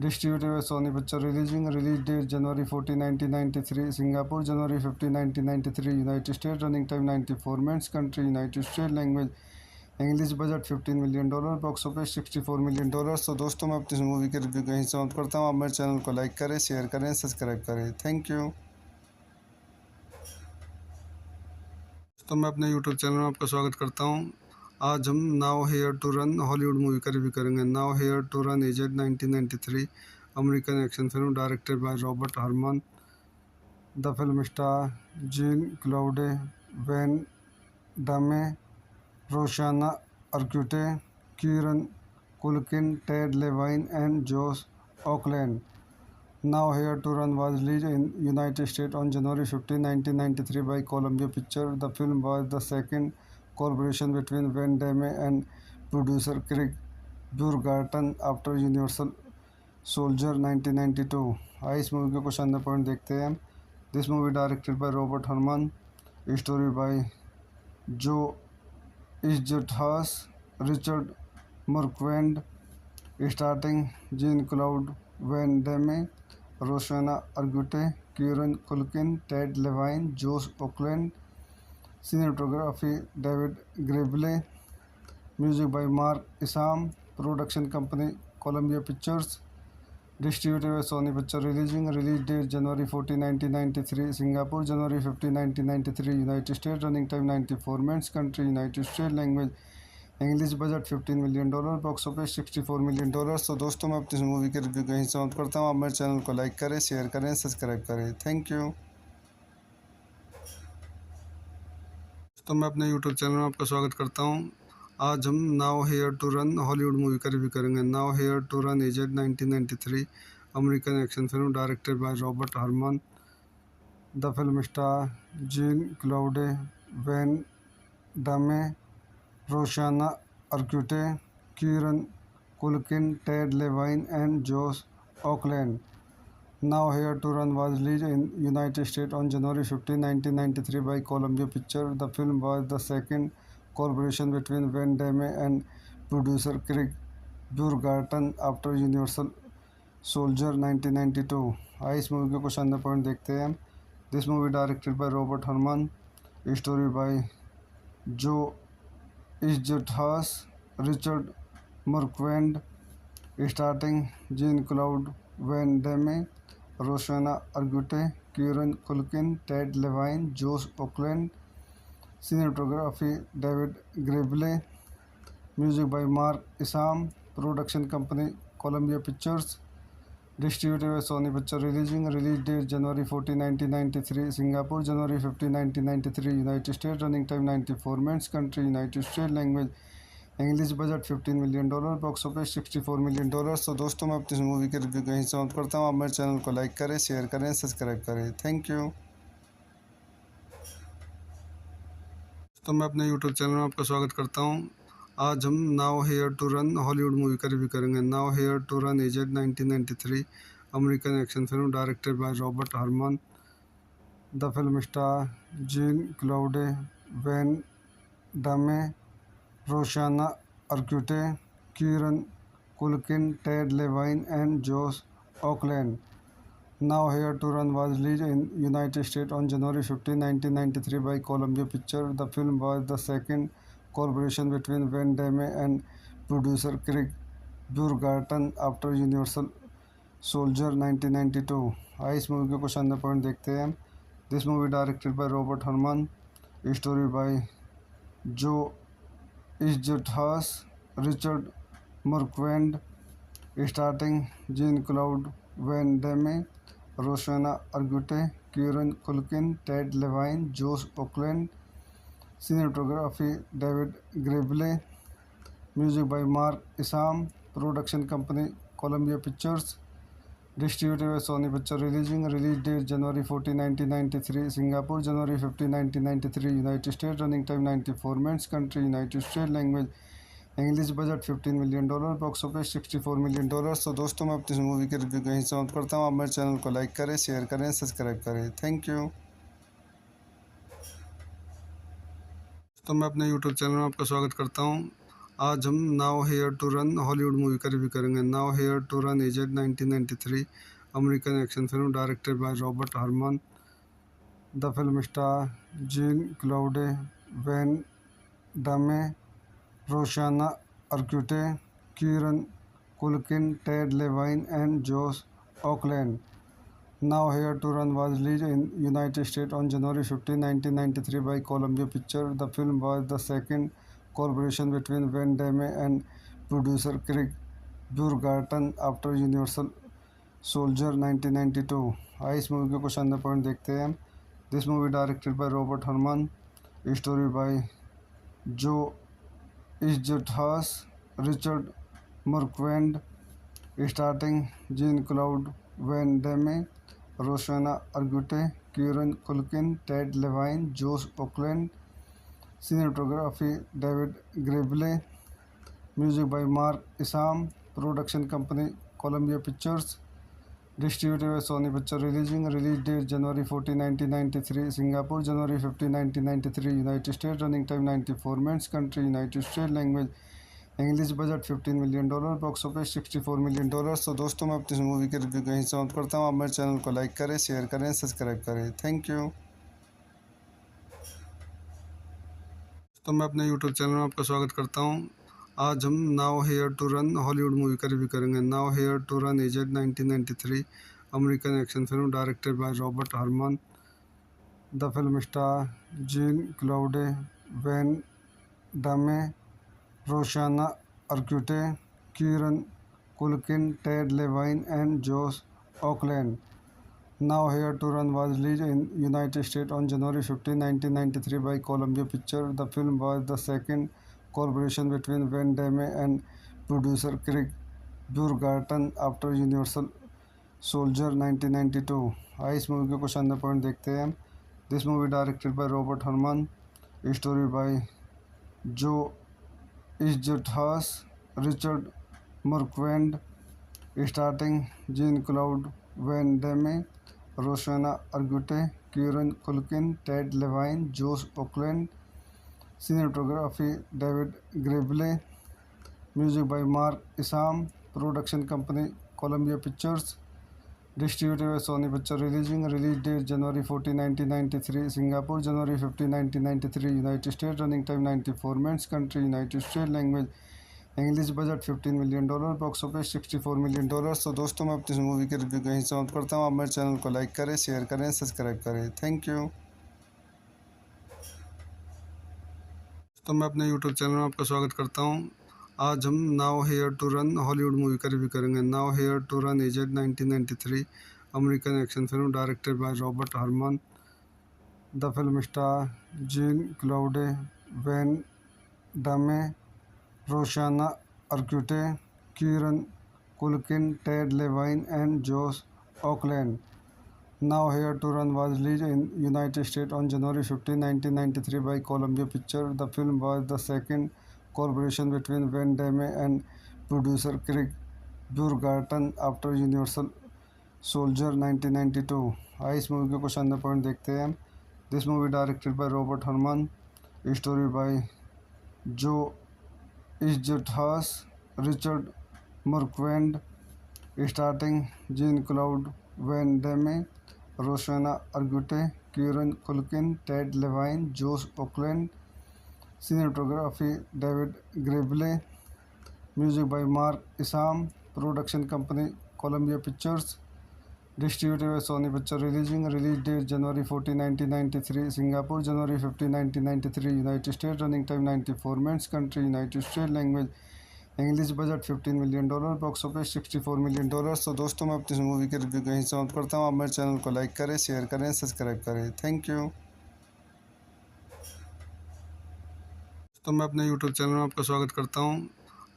Distributed by Sony Pictures. Release date January 14, 1993. Singapore, January 15, 1993. United States. Running time 94 minutes. Country United States. Language English. Budget $15 million, box office $64 million. तो दोस्तों, मैं अपनी movie के review को यहीं समाप्त करता हूँ। आप मेरे चैनल को लाइक करें, शेयर करें, सब्सक्राइब करें। Thank you. तो मैं अपने यूट्यूब चैनल में आपका स्वागत करता हूँ। आज हम now here to run Hollywood movie का रिव्यू करेंगे। Now here to run is 1993 American action film directed by Robert Hermann. The film star Jean Claude, Van Damme, Rosanna Arquette, Kieran Culkin, Ted Levine and Josh Oakland. Now Here to Run was released in United States on January 15, 1993 by Columbia Pictures. The film was the second collaboration between Van Damme and producer Craig Burgerton after Universal Soldier 1992. आइए इस movie के कुछ अंदर point देखते हैं। This movie directed by Robert Hermann, story by Joe Eszterhas, Richard Marquand, starting Jean-Claude Van Damme, Rosanna Arquette, Kieran Culkin, Ted Levine, Josh Oakland. Cinematography David Grable. Music by Mark Isham. Production company Columbia Pictures. Distributed by Sony Pictures. Release date January 14, 1993. Singapore, January 15, 1993. United States. Running time 94 minutes. Country United States. Language English. Budget $15 million, box office $64 million. तो दोस्तों, मैं अपनी movie के review को यहीं समाप्त करता हूँ। आप मेरे चैनल को लाइक करें, शेयर करें, सब्सक्राइब करें। Thank you. तो मैं अपने यूट्यूब चैनल में आपका स्वागत करता हूँ। आज हम now here to run Hollywood movie का रिव्यू करेंगे। Now here to run is 1993 American action film directed by Robert Hermann. The film star Jean Claude, Van Damme, Rosanna Arquette, Kieran Culkin, Ted Levine and Josh Oakland. Now Here to Run was released in United States on January 15, 1993 by Columbia Pictures. The film was the second collaboration between Van Damme and producer Craig Burgerton after Universal Soldier 1992. आइए इस movie के कुछ अंदर point देखते हैं। This movie directed by Robert Hermann, story by Joe Eszterhas, Richard Marquand, starting Jean-Claude Van Damme, Rosanna Arquette, Kieran Culkin, Ted Levine, Josh Oakland. Cinematography David Grable. Music by Mark Isham. Production company Columbia Pictures. Distributed by Sony Pictures. Release date January 14, 1993. Singapore, January 15, 1993. United States. Running time 94 minutes. Country United States. Language English. Budget $15 million, box office $64 million. तो दोस्तों, मैं अपनी movie के review को यहीं समाप्त करता हूँ। आप मेरे चैनल को लाइक करें, शेयर करें, सब्सक्राइब करें। Thank you. तो मैं अपने यूट्यूब चैनल में आपका स्वागत करता हूँ। आज हम now here to run Hollywood movie का रिव्यू करेंगे। Now here to run is 1993 American action film directed by Robert Hermann. The film star Jean Claude, Van Damme, Rosanna Arquette, Kieran Culkin, Ted Levine and Josh Oakland. Now Here to Run was released in United States on January 15, 1993 by Columbia Pictures. The film was the second collaboration between Van Damme and producer Craig Burgerton after Universal Soldier 1992। आइए इस movie के कुछ अन्य point देखते हैं। This movie directed by Robert Harman, story by Joe Eszterhas, Richard Marquand, starting Jean Claude Van Damme, Rosanna Arquette, Kieran Culkin, Ted Levine, जोश Oakland, cinematography David ग्रेबले, music by Mark Isham, production company Columbia Pictures, distributed by Sony picture, release date January 14, 1993 Singapore, January 15, 1993 United State, running time 94 minutes, country United State, language English, budget $15 million, box office $64 million. तो दोस्तों मैं अपनी movie के review को यहीं समाप्त करता हूँ। आप मेरे चैनल को लाइक करें, शेयर करें, सब्सक्राइब करें। Thank you. तो मैं अपने यूट्यूब चैनल में आपका स्वागत करता हूँ। आज हम now here to run Hollywood movie का रिव्यू करेंगे। Now here to run is 1993 American action film directed by Robert Harman. The film star Jean Claude, Van Damme, Rosanna Arquette, Kieran Culkin, Ted Levine and जोश Oakland. Now Here to Run was released in United States on January 15, 1993 by Columbia Pictures. The film was the second collaboration between Van Damme and producer Craig Burgerton after Universal Soldier 1992। आइए इस movie के कुछ अन्य point देखते हैं। This movie directed by Robert Harman, story by Joe Eszterhas, Richard Marquand, starting Jean Claude Van Damme, Rosanna Arquette, Kieran Culkin, Ted Levine, जोश Oakland, cinematography David ग्रेबले, music by Mark Isham, production company Columbia Pictures, distributed by Sony picture, release date January 14, 1993 Singapore, January 15, 1993 United State, running time 94 minutes, country United State, language English, budget $15 million, box office $64 million. तो दोस्तों मैं अपनी movie के review को यहीं समाप्त करता हूँ। आप मेरे चैनल को लाइक करें, शेयर करें, सब्सक्राइब करें। Thank you. तो मैं अपने यूट्यूब चैनल में आपका स्वागत करता हूँ। आज हम now here to run Hollywood movie का रिव्यू करेंगे। Now here to run is 1993 American action film directed by Robert Harman. The film star Jean Claude, Van Damme, Rosanna Arquette, Kieran Culkin, Ted Levine and जोश Oakland. Now Here to Run was released in United States on January 15, 1993 by Columbia Pictures. The film was the second collaboration between Van Damme and producer Craig Burgerton after Universal Soldier 1992। आइए इस movie के कुछ अन्य point देखते हैं। This movie directed by Robert Harman, story by Joe Eszterhas, Richard Marquand, starting Jean Claude Van Damme, Rosanna Arquette, Kieran Culkin, Ted Levine, जोश Oakland, cinematography David ग्रेबले, music by Mark Isham, production company Columbia Pictures, distributed by Sony picture, release date January 14, 1993 Singapore, January 15, 1993 United State, running time 94 minutes, country United State, language English, budget $15 million, box office $64 million. तो दोस्तों मैं अपनी movie के review को यहीं समाप्त करता हूँ। आप मेरे चैनल को लाइक करें, शेयर करें, सब्सक्राइब करें। Thank you. तो मैं अपने यूट्यूब चैनल में आपका स्वागत करता हूँ। आज हम now here to run Hollywood movie का रिव्यू करेंगे। Now here to run is 1993 American action film directed by Robert Harman. The film star Jean Claude, Van Damme, Rosanna Arquette, Kieran Culkin, Ted Levine and जोश Oakland. Now Here to Run was released in United States on January 15, 1993 by Columbia Pictures. The film was the second collaboration between Van Damme and producer Craig Burgerton after Universal Soldier 1992। आइए इस movie के कुछ अन्य point देखते हैं। This movie directed by Robert Harman, story by Joe Eszterhas, Richard Marquand, starting Jean Claude Van Damme, Rosanna Arquette, Kieran Culkin, Ted Levine, जोश Oakland, Cinematography David Grable, music by Mark Isham, production company Columbia Pictures, distributed by Sony Pictures release date January 14, 1993, Singapore, January 15, 1993, United States, running time 94 minutes, country United States, language English, budget $15 million, box office $64 million. तो दोस्तों मैं अपनी इस movie के review को यहीं समाप्त करता हूँ। आप मेरे चैनल को लाइक करें, शेयर करें, सब्सक्राइब करें। Thank you. तो मैं अपने यूट्यूब चैनल में आपका स्वागत करता हूँ।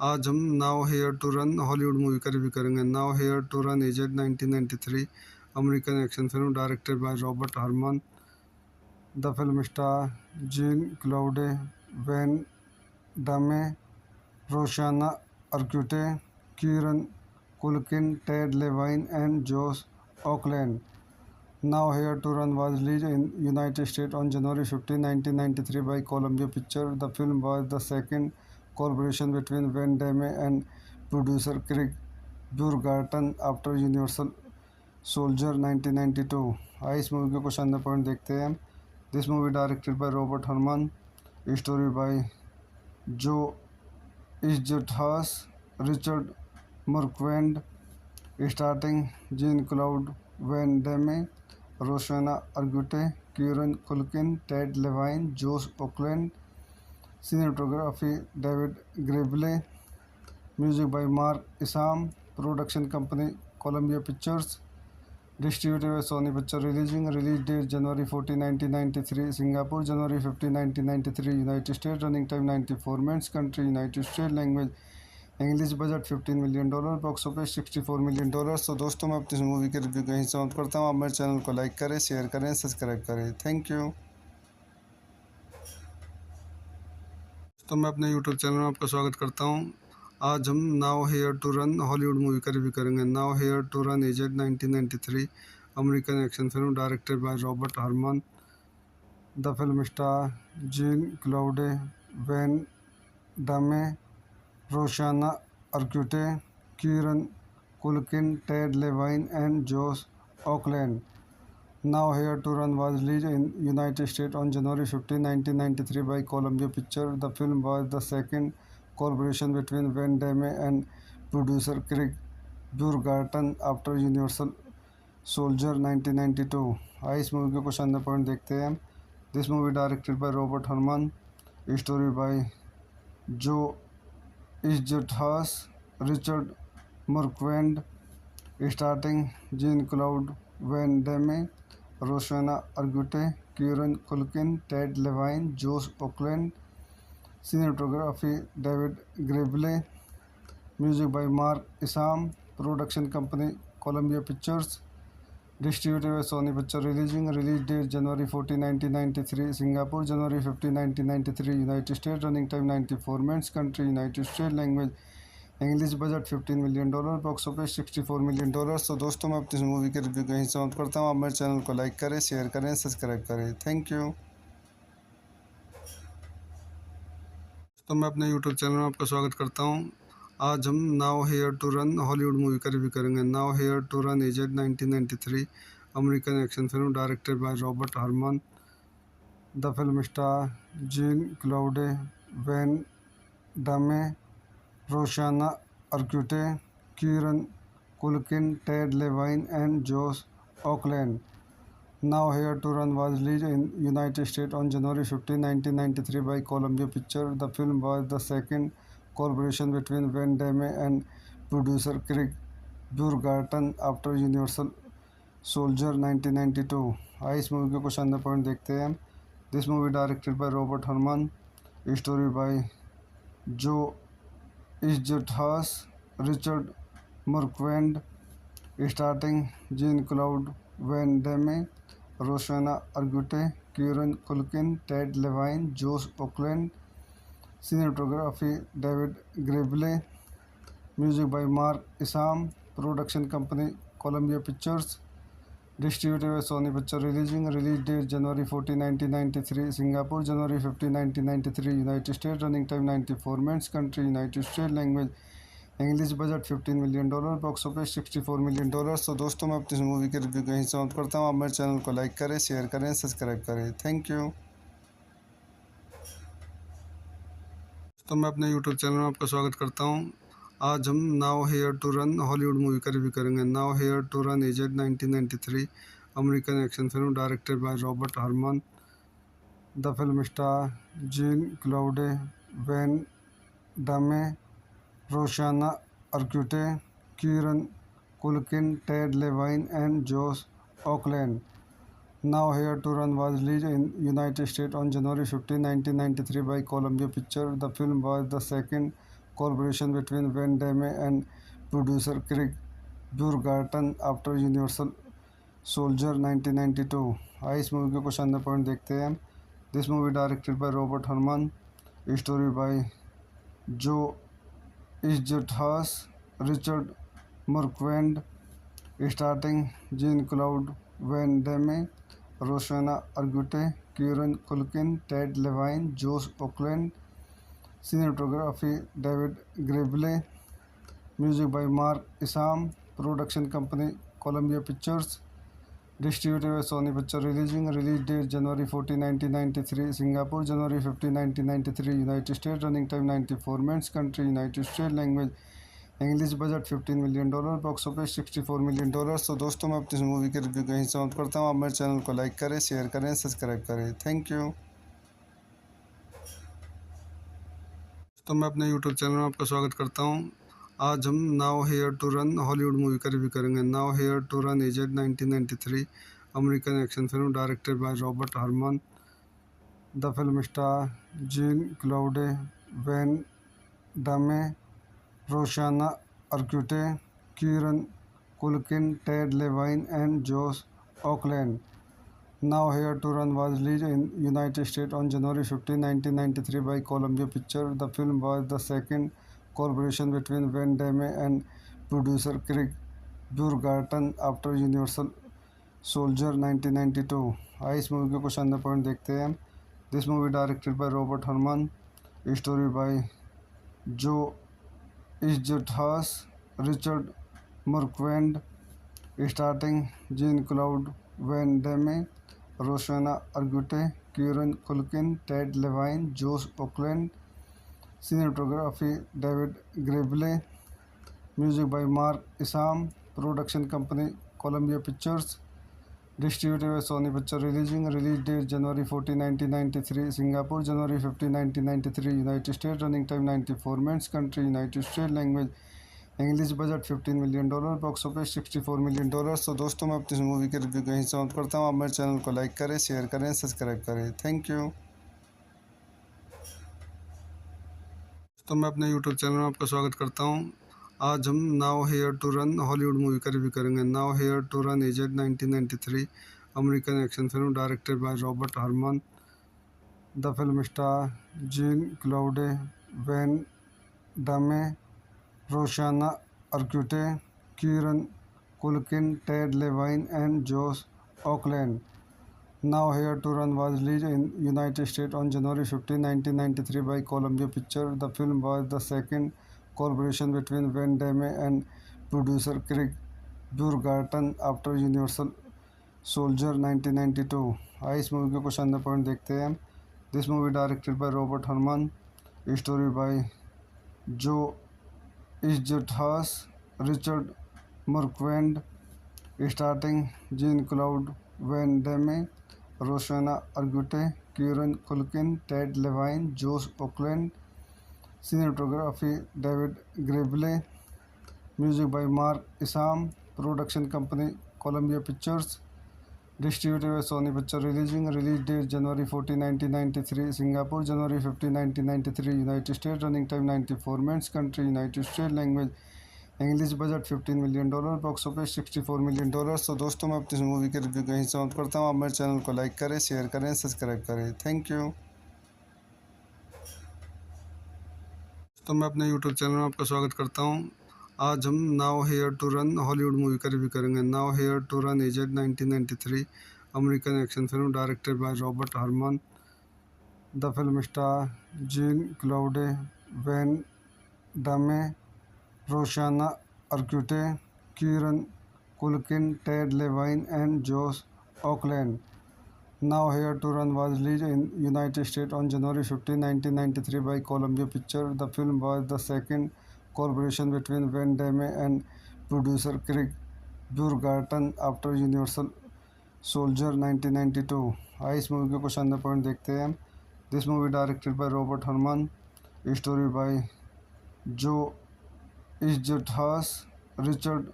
आज हम now here to run Hollywood movie का रिव्यू करेंगे। Now here to run is 1993 American action film directed by Robert Hermann. The film star Jean Claude, Van Damme, Rosanna Arquette, Kieran Culkin, Ted Levine and Josh Auckland. Now Here to Run was released in United States on January 15, 1993 by Columbia Pictures. The film was the second collaboration between Van Damme and producer Craig Burgerton after Universal Soldier 1992. आइए इस movie के कुछ अंदर point देखते हैं। This movie directed by Robert Hermann, story by Joe Eszterhas, Richard Marquand, starting Jean Claude Van Damme, Rosanna Arquette, Kieran Culkin, Ted Levine, जोश Oakland. Cinematography David ग्रेबले, music by Mark Isham, production company Columbia Pictures, distributed by Sony picture release date January 14, 1993, Singapore, January 15, 1993, United States, running time 94 minutes, country United States, language English, budget $15 million, box office $64 million. तो दोस्तों मैं अपनी इस movie के review को यहीं समाप्त करता हूँ। आप मेरे चैनल को लाइक करें, शेयर करें, सब्सक्राइब करें। Thank you. तो मैं अपने यूट्यूब चैनल में आपका स्वागत करता हूँ। आज हम now here to run Hollywood movie का रिव्यू करेंगे। Now here to run is 1993 American action film directed by Robert Hermann. The film star Jean Claude, Van Damme, Rosanna Arquette, Kieran Culkin, Ted Levine and Josh Auckland. Now Here to Run was released in United States on January 15, 1993 by Columbia Pictures. The film was the second collaboration between Van Damme and producer Craig Burgerton after Universal Soldier 1992. आइए इस movie के कुछ अंदर point देखते हैं। This movie directed by Robert Hermann, story by Joe Eszterhas, Richard Marquand, starting Jean Claude Van Damme, Rosanna Arquette, Kieran Culkin, Ted Levine, जोश Oakland. Cinematography David ग्रेबले, music by Mark Isham, production company Columbia Pictures, distributed by Sony picture release date January 14, 1993, Singapore, January 15, 1993, United States, running time 94 minutes, country United States, language English, budget $15 million, box office $64 million. तो दोस्तों मैं अपनी इस movie के review को यहीं समाप्त करता हूँ। आप मेरे चैनल को लाइक करें, शेयर करें, सब्सक्राइब करें। Thank you. तो मैं अपने यूट्यूब चैनल में आपका स्वागत करता हूँ। आज हम now here to run Hollywood movie का रिव्यू करेंगे। Now here to run is 1993 American action film directed by Robert Hermann. The film star Jean Claude, Van Damme, Rosanna Arquette, Kieran Culkin, Ted Levine and Josh Auckland. Now Here to Run was released in United States on January 15, 1993 by Columbia Pictures. The film was the second collaboration between Van Damme and producer Craig Burgerton after Universal Soldier 1992. आइए इस movie के कुछ अंदर point देखते हैं। This movie directed by Robert Hermann, story by Joe Eszterhas, Richard Marquand, starting Jean Claude Van Damme, Rosanna Arquette, Kieran Culkin, Ted Levine, जोश Oakland. Cinematography David ग्रेबले, music by Mark Isham, production company Columbia Pictures, distributed by Sony picture release date January 14, 1993, Singapore, January 15, 1993, United States, running time 94 minutes, country United States, language English, budget $15 million, box office $64 million. तो दोस्तों मैं अपनी इस movie के review को यहीं समाप्त करता हूँ। आप मेरे चैनल को लाइक करें, शेयर करें, सब्सक्राइब करें। Thank you. तो मैं अपने यूट्यूब चैनल में आपका स्वागत करता हूँ। आज हम now here to run Hollywood movie का रिव्यू करेंगे। Now here to run is 1993 American action film directed by Robert Hermann. The film star Jean Claude, Van Damme, Rosanna Arquette, Kieran Culkin, Ted Levine and Josh Oakland. Now Here to Run was released in United States on January 15, 1993 by Columbia Pictures. The film was the second collaboration between Van Damme and producer Craig Burgerton after Universal Soldier 1992. आइए इस movie के कुछ अन्य point देखते हैं। This movie directed by Robert Hermann, story by Joe Eszterhas, Richard Marquand, starting Jean Claude Van Damme, Rosanna Arquette, Kieran Culkin, Ted Levine, जोश Oakland. Cinematography David ग्रेबले, music by Mark Isham, production company Columbia Pictures, distributed by Sony picture. Release date January 14, 1993 Singapore, January 15, 1993 United State. Running time 94 minutes. Country United State. Language English. Budget $15 million. Box office $64 million. तो दोस्तों मैं अपनी इस movie के review को यहीं समाप्त करता हूँ। आप मेरे चैनल को लाइक करें, शेयर करें, सब्सक्राइब करें। Thank you. तो मैं अपने यूट्यूब चैनल में आपका स्वागत करता हूँ। आज हम now here to run Hollywood movie का रिव्यू करेंगे। Now here to run is 1993 American action film directed by Robert Hermann. The film star Jean Claude, Van Damme, Rosanna Arquette, Kieran Culkin, Ted Levine and Josh Oakland. Now Here to Run was released in United States on January 15, 1993 by Columbia Pictures. The film was the second collaboration between Van Damme and producer Craig Burgerton after Universal Soldier 1992. आइए इस movie के कुछ अन्य point देखते हैं। This movie directed by Robert Hermann, story by Joe Eszterhas, Richard Marquand, starting Jean Claude Van Damme, Rosanna Arquette, Kieran Culkin, Ted Levine, जोश Oakland. Cinematography David ग्रेबले, music by Mark Isham, production company Columbia Pictures, distributed by Sony picture. Release date January 14, 1993 Singapore, January 15, 1993 United State. Running time 94 minutes. Country United State. Language English. Budget $15 million. Box office $64 million. तो दोस्तों मैं अपनी इस movie के review को यहीं समाप्त करता हूँ। आप मेरे चैनल को लाइक करें, शेयर करें, सब्सक्राइब करें। Thank you. तो मैं अपने यूट्यूब चैनल में आपका स्वागत करता हूँ। आज हम now here to run Hollywood movie का रिव्यू करेंगे। Now here to run is 1993 American action film directed by Robert Hermann. The film star Jean Claude, Van Damme, Rosanna Arquette, Kieran Culkin, Ted Levine and Josh Oakland. Now Here to Run was released in United States on January 15, 1993 by Columbia Pictures. The film was the second collaboration between Van Damme and producer Craig Burgerton after Universal Soldier 1992. आइए इस movie के कुछ अन्य point देखते हैं। This movie directed by Robert Hermann, story by Joe Eszterhas, Richard Marquand, starting Jean Claude Van Damme, Rosanna Arquette, Kieran Culkin, Ted Levine, जोश Oakland. Cinematography David ग्रेबले, music by Mark Isham, production company Columbia Pictures, distributed by Sony picture. Release date January 14, 1993 Singapore, January 15, 1993 United State. Running time 94 minutes. Country United State. Language English. Budget $15 million. Box office $64 million. तो दोस्तों मैं अपनी इस movie के review को यहीं समाप्त करता हूँ। आप मेरे चैनल को लाइक करें, शेयर करें, सब्सक्राइब करें। Thank you. तो मैं अपने यूट्यूब चैनल में आपका स्वागत करता हूँ। आज हम now here to run Hollywood movie का रिव्यू करेंगे। Now here to run is 1993 American action film directed by Robert Hermann. The film star Jean Claude, Van Damme, Rosanna Arquette, Kieran Culkin, Ted Levine and Josh Oakland. Now Here to Run was released in United States on January 15, 1993 by Columbia Pictures. The film was the second collaboration between Van Damme and producer Craig Burgerton after Universal Soldier 1992. आइए इस movie के कुछ अंदर point देखते हैं। This movie directed by Robert Harman, story by Joe Eszterhas, Richard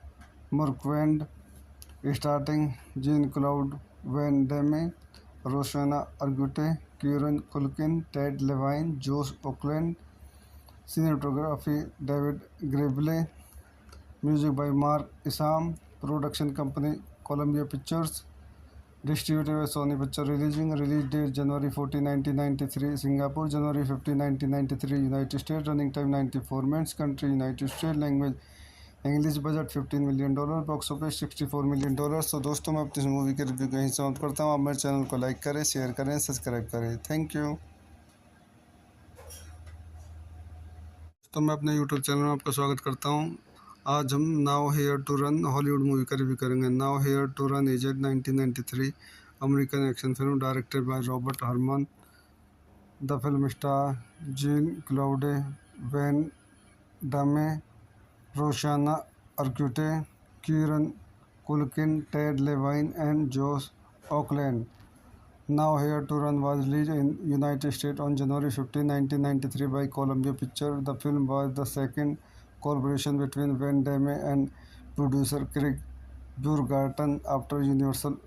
Marquand, starting Jean Claude Van Damme, Rosanna Arquette, Kieran Culkin, Ted Levine, जोश Oakland, cinematography David ग्रेबले, music by Mark Isham, production company Columbia Pictures, distributed by Sony picture, release date January 14, 1993 Singapore, January 15, 1993 United State, running time 94 minutes, country United State, language English, budget $15 million, box office $64 million. तो दोस्तों मैं अपनी इस movie के review को यहीं समाप्त करता हूँ। आप मेरे चैनल को लाइक करें, शेयर करें, सब्सक्राइब करें। Thank you. तो मैं अपने यूट्यूब चैनल में आपका स्वागत करता हूँ। आज हम now here to run Hollywood movie का रिव्यू करेंगे। Now here to run is 1993 American action film directed by Robert Harman. The film star Jean Claude, Van Damme, Rosanna Arquette, Kieran Culkin, Ted Levine and जोश Oakland. Now Here to Run was released in United States on January 15, 1993 by Columbia Pictures. The film was the second collaboration between Van Damme and producer Craig Burgerton after Universal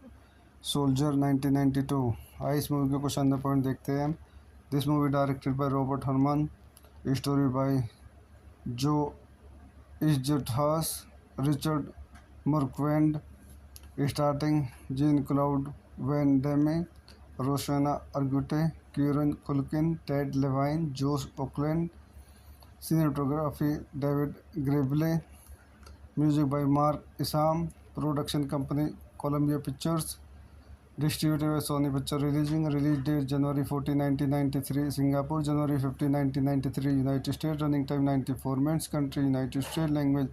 Soldier 1992. आइए इस movie के कुछ अंदर point देखते हैं। This movie directed by Robert Harman, story by Joe Eszterhas, Richard Marquand, starting Jean Claude Van Damme, Rosanna Arquette, Kieran Culkin, Ted Levine, जोश Oakland, cinematography David ग्रेबले, music by Mark Isham, production company Columbia Pictures, distributed by Sony picture, release date January 14, 1993 Singapore, January 15, 1993 United State, running time 94 minutes, country United State, language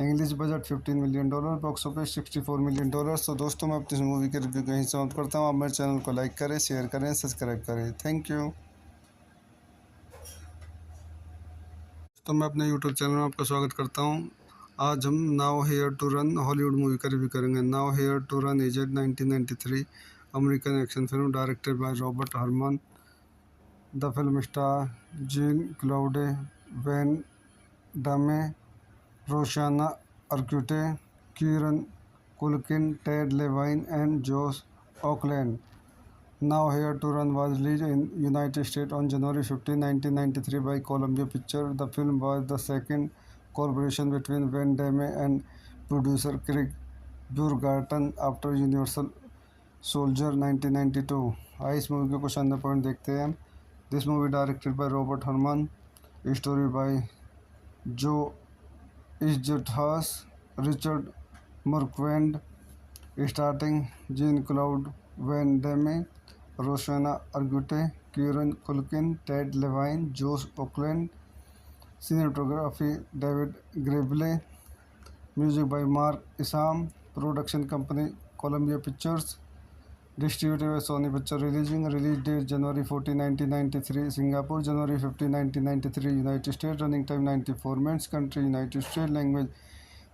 English, budget $15 million, box office $64 million. तो दोस्तों मैं अपनी इस movie के review को यहीं समाप्त करता हूँ। आप मेरे चैनल को लाइक करें, शेयर करें, सब्सक्राइब करें। Thank you. तो मैं अपने यूट्यूब चैनल में आपका स्वागत करता हूँ। आज हम now here to run Hollywood movie का रिव्यू करेंगे। Now here to run is 1993 American action film directed by Robert Harman. The film star Jean Claude, Van Damme, Rosanna Arquette, Kieran Culkin, Ted Levine and जोश Oakland. Now Here to Run was released in United States on January 15, 1993 by Columbia Pictures. The film was the second collaboration between Van Damme and producer Craig Burgerton after Universal Soldier 1992. आइए इस movie के कुछ अंदर point देखते हैं। This movie directed by Robert Harman, story by Joe Eszterhas, Richard Marquand, starting Jean Claude Van Damme, Rosanna Arquette, Kieran Culkin, Ted Levine, जोश Oakland, cinematography David ग्रेबले, music by Mark Isham, production company Columbia Pictures, distributed by Sony picture, release date January 14, 1993 Singapore, January 15, 1993 United State, running time 94 minutes, country United State, language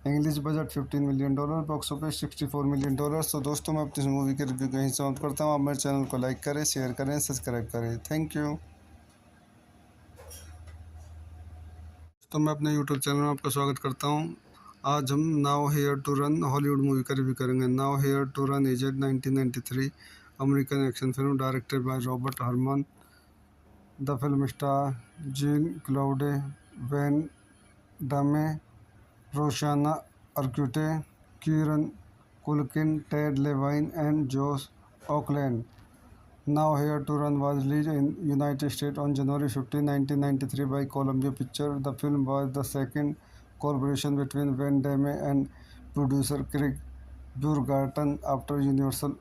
English, budget $15 million, box office $64 million. तो दोस्तों मैं अपनी इस movie के review को यहीं समाप्त करता हूँ। आप मेरे चैनल को लाइक करें, शेयर करें, सब्सक्राइब करें। Thank you. तो मैं अपने यूट्यूब चैनल में आपका स्वागत करता हूँ। आज हम now here to run Hollywood movie का रिव्यू करेंगे। Now here to run is 1993 American action film directed by Robert Harman. The film star Jean Claude, Van Damme, Rosanna Arquette, Kieran Culkin, Ted Levine and जोश Oakland. Now Here to Run was released in United States on January 15, 1993 by Columbia Pictures. The film was the second collaboration between Van Damme and producer Craig Burgerton after Universal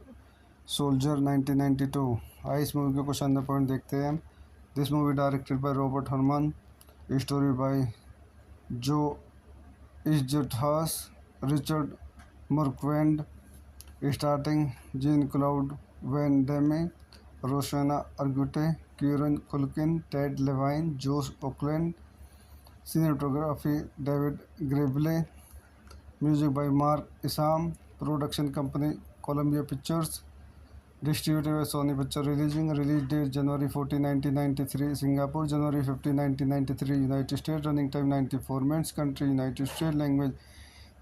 Soldier 1992. आइए इस movie के कुछ अंदर point देखते हैं। This movie directed by Robert Harman, story by Joe Eszterhas, Richard Marquand, starting Jean Claude Van Damme, Rosanna Arquette, Kieran Culkin, Ted Levine, Josh Oakland. Cinematography David Grable. Music by Mark Isham. Production company Columbia Pictures. Distributed by Sony Picture. Release date January 14, 1993. Singapore January 15, 1993. United States. Running time 94 minutes. Country United States. Language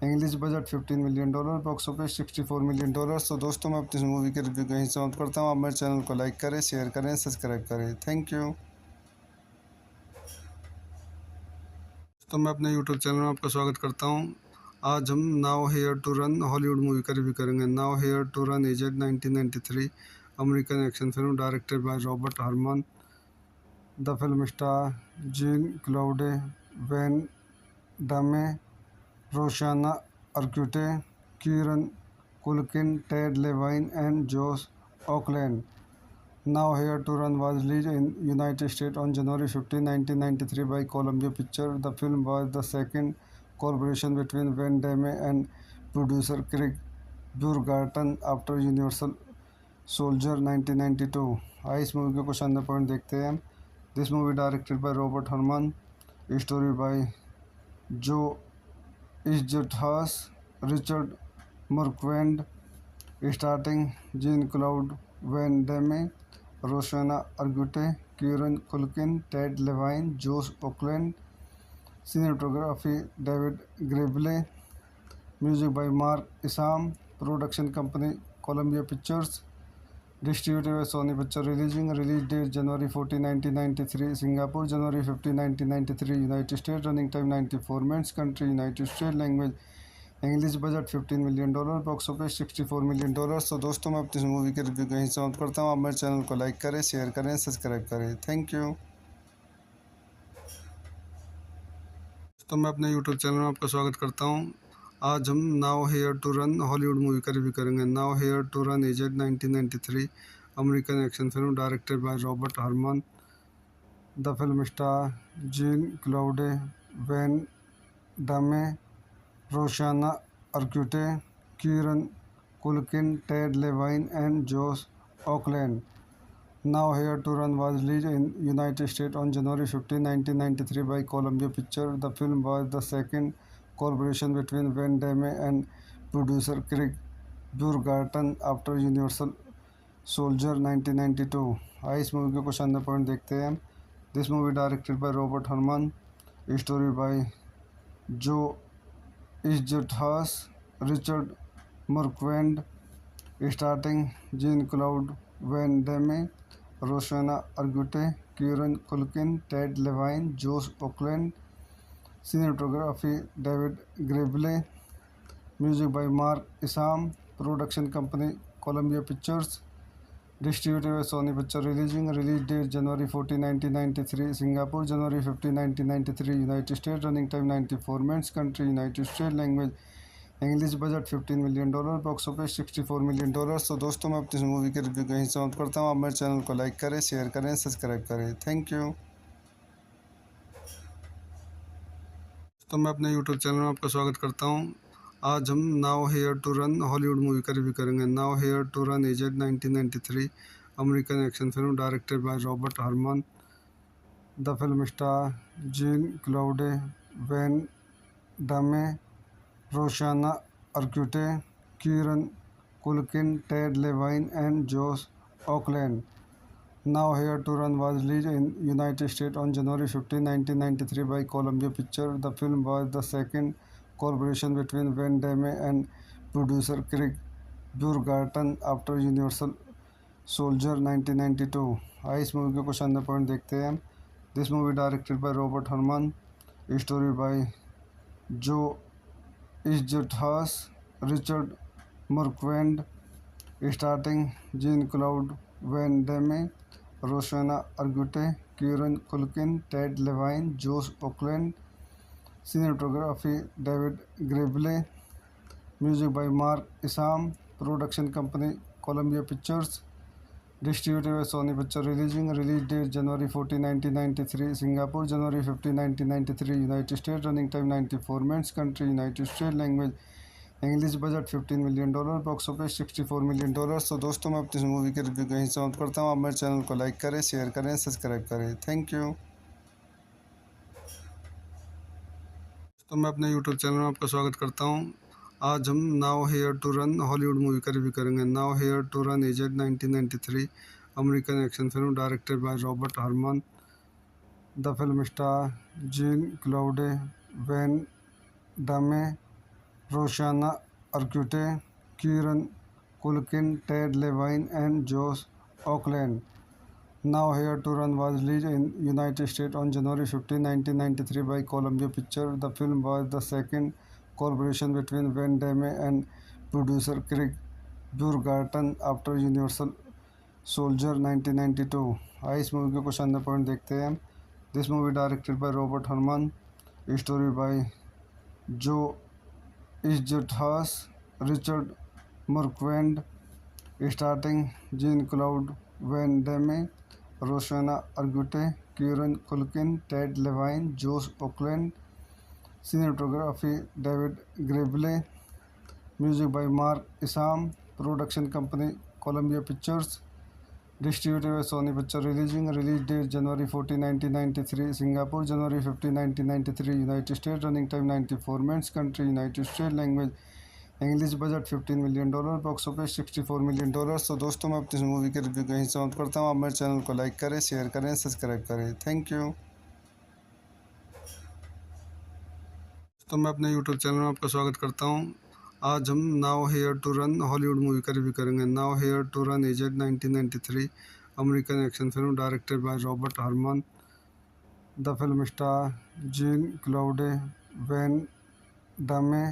English. Budget $15 million. Box office $64 million. तो दोस्तों मैं अपनी इस movie के review को यहीं समाप्त करता हूँ। आप मेरे चैनल को लाइक करें, शेयर करें, सब्सक्राइब करें। Thank you. तो मैं अपने यूट्यूब चैनल में आपका स्वागत करता हूँ। आज हम now here to run Hollywood movie का रिव्यू करेंगे। Now here to run is 1993 American action film directed by Robert Hermann. The film star Jean Claude, Van Damme, Rosanna Arquette, Kieran Culkin, Ted Levine and Josh Oakland. Now Here to Run was released in United States on January 15, 1993 by Columbia Pictures. The film was the second collaboration between Van Damme and producer Craig Burgerton after Universal Soldier 1992. आइए इस movie के कुछ अन्य point देखते हैं। This movie directed by Robert Hermann, story by Joe Eszterhas, Richard Marquand, starting Jean Claude Van Damme, Rosanna Arquette, Kieran Culkin, Ted Levine, जोश Oakland. Cinematography David ग्रेबले। Music by Mark Isham. Production company Columbia Pictures. Distributed by Sony picture. Release date January 14, 1993। Singapore January 15, 1993। United State. Running time 94 minutes. Country United State. Language English. Budget $15 million. Box office $64 million. तो दोस्तों मैं अपनी इस movie के review को यहीं समाप्त करता हूँ। आप मेरे चैनल को लाइक करें, शेयर करें, सब्सक्राइब करें। Thank you. तो मैं अपने यूट्यूब चैनल में आपका स्वागत करता हूँ। आज हम now here to run Hollywood movie का रिव्यू करेंगे। Now here to run is 1993 American action film directed by Robert Hermann. The film star Jean Claude, Van Damme, Rosanna Arquette, Kieran Culkin, Ted Levine and Josh Oakland. Now Here to Run was released in United States on January 15, 1993 by Columbia Pictures. The film was the second collaboration between Van Damme and producer Craig Burgerton after Universal Soldier 1992. आइए इस movie के कुछ अन्य point देखते हैं। This movie directed by Robert Hermann, story by Joe Eszterhas, Richard Marquand, starting Jean Claude Van Damme, Rosanna Arquette, Kieran Culkin, Ted Levine, जोश Oakland. Cinematography David ग्रेबले। Music by Mark Isham. Production company Columbia Pictures. Distributed by Sony picture. Release date January 14, 1993। Singapore January 15, 1993। United State. Running time 94 minutes. Country United State. Language English. Budget $15 million. Box office $64 million. तो दोस्तों मैं अपनी इस movie के review को यहीं समाप्त करता हूँ। आप मेरे चैनल को लाइक करें, शेयर करें, सब्सक्राइब करें। Thank you. तो मैं अपने यूट्यूब चैनल में आपका स्वागत करता हूँ। आज हम now here to run Hollywood movie का रिव्यू करेंगे। Now here to run is 1993 American action film directed by Robert Hermann. The film star Jean Claude, Van Damme, Rosanna Arquette, Kieran Culkin, Ted Levine and Josh Oakland. Now Here to Run was released in United States on January 15, 1993 by Columbia Pictures. The film was the second collaboration between Van Damme and producer Craig Burgerton after Universal Soldier 1992. आइए इस movie के कुछ अन्य point देखते हैं। This movie directed by Robert Hermann, story by Joe Eszterhas, Richard Marquand, starting Jean Claude Van Damme, Rosanna Arquette, Kieran Culkin, Ted Levine, जोश Oakland. Cinematography David ग्रेबले। Music by Mark Isham. Production company Columbia Pictures. Distributed by Sony picture. Release date January 14, 1993। Singapore January 15, 1993। United State. Running time 94 minutes. Country United State. Language English budget $15 million, box office $64 million. तो दोस्तों मैं अपनी इस movie के review को यहीं समाप्त करता हूँ। आप मेरे चैनल को लाइक करें, शेयर करें, सब्सक्राइब करें। Thank you. तो मैं अपने यूट्यूब चैनल में आपका स्वागत करता हूँ। आज हम now here to run Hollywood movie का रिव्यू करेंगे। Now here to run is at 1993 American action film directed by Robert Hermann. The film star Jean Claude, Van Damme, Rosanna Arquette, Kieran Culkin, Ted Levine and Josh Auckland. Now Here to Run was released in United States on January 15, 1993 by Columbia Pictures. The film was the second collaboration between Van Damme and producer Craig Burgerton after Universal Soldier 1992. आइए इस movie के कुछ अन्य point देखते हैं। This movie directed by Robert Hermann, story by Joe Eszterhas, Richard Marquand, starting Jean Claude Van Damme, Rosanna Arquette, Kieran Culkin, Ted Levine, जोश Oakland. Cinematography David Gribble, music by Mark Isham, production company Columbia Pictures, distributed by Sony picture. Release date January 14, 1993 Singapore, January 15, 1993 United State. Running time 94 minutes. Country United State. Language English. Budget $15 million, box office $64 million. तो दोस्तों मैं अपनी इस movie के review को यहीं समाप्त करता हूँ। आप मेरे चैनल को लाइक करें, शेयर करें, सब्सक्राइब करें। Thank you. तो मैं अपने यूट्यूब चैनल में आपका स्वागत करता हूँ। आज हम now here to run Hollywood movie का रिव्यू करेंगे। Now here to run is at 1993 American action film directed by Robert Hermann. The film star Jean Claude, Van Damme,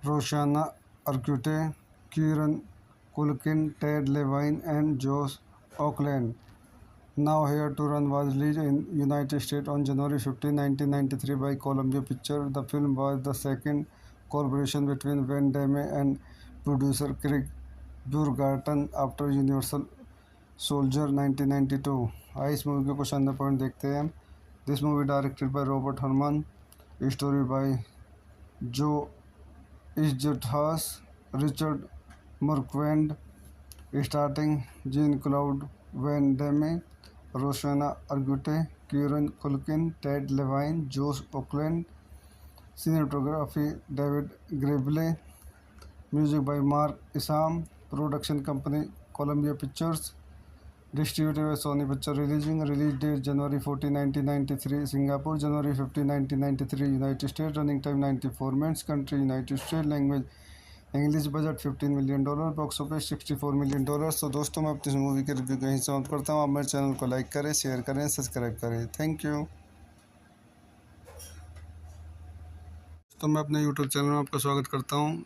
Rosanna Arquette, Kieran Culkin, Ted Levine and Josh Auckland. Now Here to Run was released in United States on January 15, 1993 by Columbia Pictures. The film was the second collaboration between Van Damme and producer Craig Burgerton after Universal Soldier 1992. आइए इस movie के कुछ अन्य point देखते हैं। This movie directed by Robert Hermann, story by Joe Eszterhas, Richard Marquand, starting Jean Claude Van Damme, Rosanna Arquette, Kieran Culkin, Ted Levine, जोश Oakland. Cinematography David Gribble, music by Mark Isham, production company Columbia Pictures, distributed by Sony picture. Release date January 14, 1993 Singapore, January 15, 1993 United State. Running time 94 minutes. Country United State. Language English. Budget $15 million, box office $64 million. तो दोस्तों मैं अपनी इस movie के review को यहीं समाप्त करता हूँ। आप मेरे चैनल को लाइक करें, शेयर करें, सब्सक्राइब करें। Thank you. तो मैं अपने यूट्यूब चैनल में आपका स्वागत करता हूँ।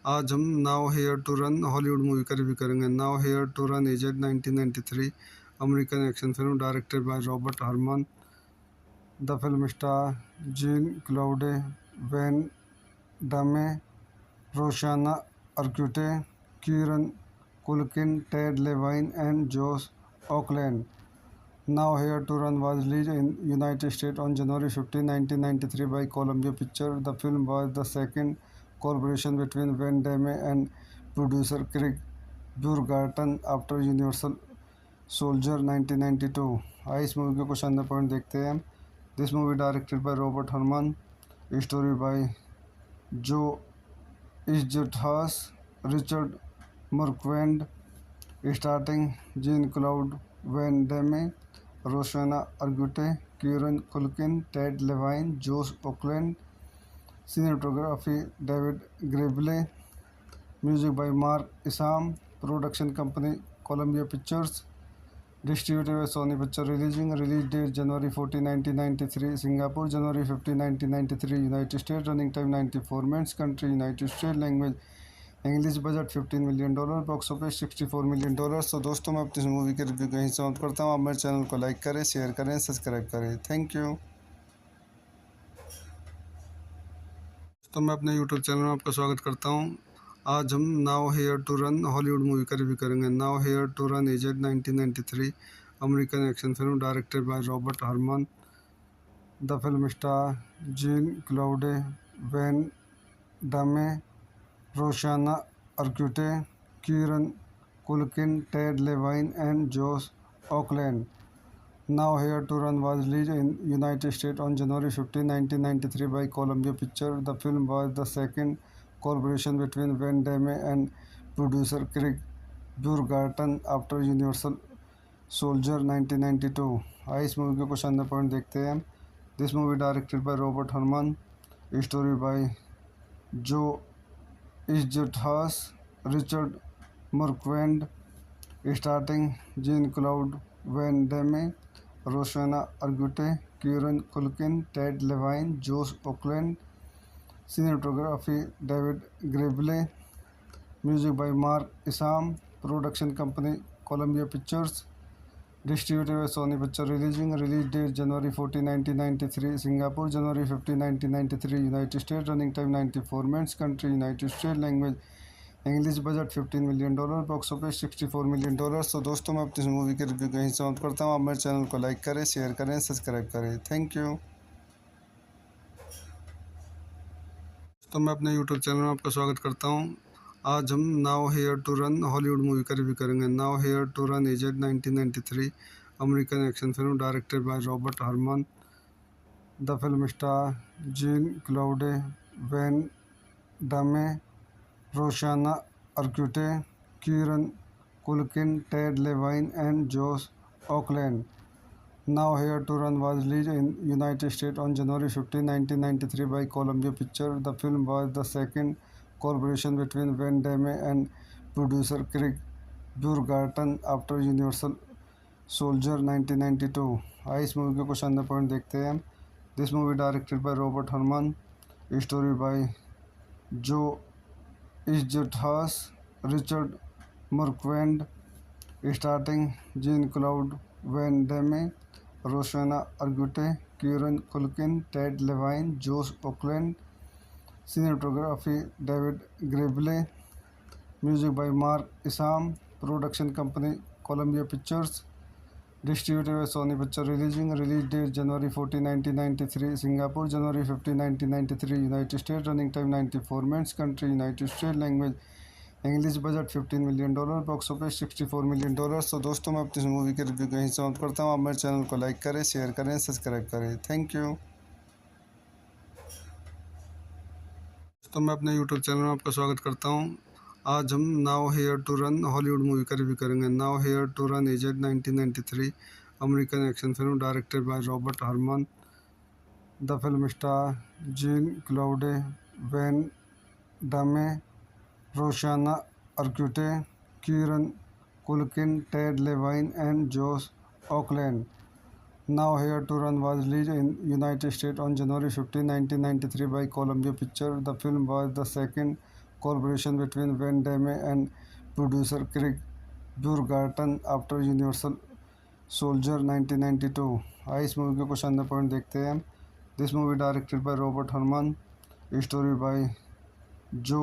आज हम now here to run Hollywood movie का रिव्यू करेंगे। Now here to run is at 1993 American action film directed by Robert Hermann. The film star Jean Claude, Van Damme, Rosanna Arquette, Kieran Culkin, Ted Levine and Josh Auckland. Now Here to Run was released in United States on January 15, 1993 by Columbia Pictures. The film was the second collaboration between Van Damme and producer Craig Burgerton after Universal Soldier 1992. आइए इस movie के कुछ अन्य point देखते हैं। This movie directed by Robert Hermann, story by Joe Eszterhas, Richard Marquand, starting Jean Claude Van Damme, Rosanna Arquette, Kieran Culkin, Ted Levine, जोश Oakland. Cinematography David Gribble, music by Mark Isham, production company Columbia Pictures, distributed by Sony picture. Release date January 14, 1993 Singapore, January 15, 1993 United State. Running time 94 minutes. Country United State. Language English. Budget $15 million, box office $64 million. तो दोस्तों मैं अपनी इस movie के review को यहीं समाप्त करता हूँ। आप मेरे चैनल को लाइक करें, शेयर करें, सब्सक्राइब करें। Thank you. तो मैं अपने यूट्यूब चैनल में आपका स्वागत करता हूँ। आज हम now here to run Hollywood movie का रिव्यू करेंगे। Now here to run is at 1993 American action film directed by Robert Hermann. The film star Jean Claude, Van Damme, Rosanna Arquette, Kieran Culkin, Ted Levine, and Josh Oakland. Now Here to Run was released in United States on January 15, 1993 by Columbia Pictures. The film was the second collaboration between Van Damme and producer Craig Burgerton after Universal Soldier 1992. आइए इस movie के कुछ अंदर point देखते हैं. This movie directed by Robert Harman, story by Joe Eszterhas, Richard Marquand, starting Jean Claude Van Damme, Rosanna Arquette, Kieran Culkin, Ted Levine, जोश Oakland. Cinematography David ग्रेबले, music by Mark Isham, production company Columbia Pictures, distributed by Sony picture. Release date January 14, 1993 Singapore, January 15, 1993 United State. Running time 94 minutes. Country United State. Language English. Budget $15 million. Box office $64 million. तो दोस्तों मैं अपनी इस movie के review कहीं समाप्त करता हूँ. आप मेरे चैनल को लाइक करें, शेयर करें, सब्सक्राइब करें. Thank you. तो मैं अपने यूट्यूब चैनल में आपका स्वागत करता हूँ. आज हम now here to run Hollywood movie का रिव्यू करेंगे. Now here to run is 1993 American action film directed by Robert Harman. The film star Jean Claude, Van Damme, Rosanna Arquette, Kieran Culkin, Ted Levine, and Josh Oakland. Now Here to Run was released in United States on January 15, 1993 by Columbia Pictures. The film was the second collaboration between Van Damme and producer Craig Burgerton after Universal Soldier 1992. आइए इस movie के कुछ अंदर point देखते हैं. This movie directed by Robert Harman, story by Joe Eszterhas, Richard Marquand, starting Jean Claude Van Damme, Rosanna Arquette, Kieran Culkin, Ted Levine, जोश Oakland. Cinematography David ग्रेबले, music by Mark Isham, production company Columbia Pictures, distributed by Sony picture. Release date January 14, 1993 Singapore, January 15, 1993 United State. Running time 94 minutes. Country United State. Language English. Budget $15 million. Box office $64 million. तो दोस्तों मैं अपनी इस movie के review कहीं समाप्त करता हूँ. आप मेरे चैनल को लाइक करें, शेयर करें, सब्सक्राइब करें. Thank you. तो मैं अपने यूट्यूब चैनल में आपका स्वागत करता हूँ. आज हम now here to run Hollywood movie का रिव्यू करेंगे. Now here to run is 1993 American action film directed by Robert Harman. The film star Jean Claude, Van Damme, Rosanna Arquette, Kieran Culkin, Ted Levine, and Josh Oakland. Now Here to Run was released in United States on January 15, 1993 by Columbia Pictures. The film was the second collaboration between Van Damme and producer Craig Burgerton after Universal Soldier 1992. आइए इस movie के कुछ अंदर point देखते हैं. This movie directed by Robert Harman, story by Joe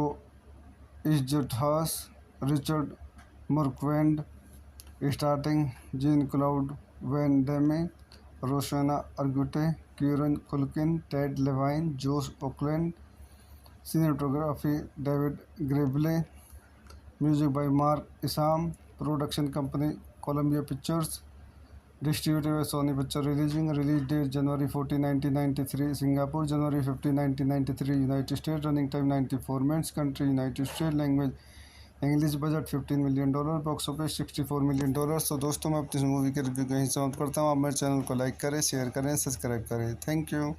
Eszterhas, Richard Marquand, starting Jean Claude Van Damme, Rosanna Arquette, Kieran Culkin, Ted Levine, जोश Oakland. Cinematography David ग्रेबले, music by Mark Isham, production company Columbia Pictures, distributed by Sony picture. Release date January 14, 1993 Singapore, January 15, 1993 United State. Running time 94 minutes. Country United State. Language English. Budget $15 million. Box office $64 million. तो दोस्तों मैं अपनी इस movie के review कहीं समाप्त करता हूँ. आप मेरे चैनल को लाइक करें, शेयर करें, सब्सक्राइब करें. Thank you.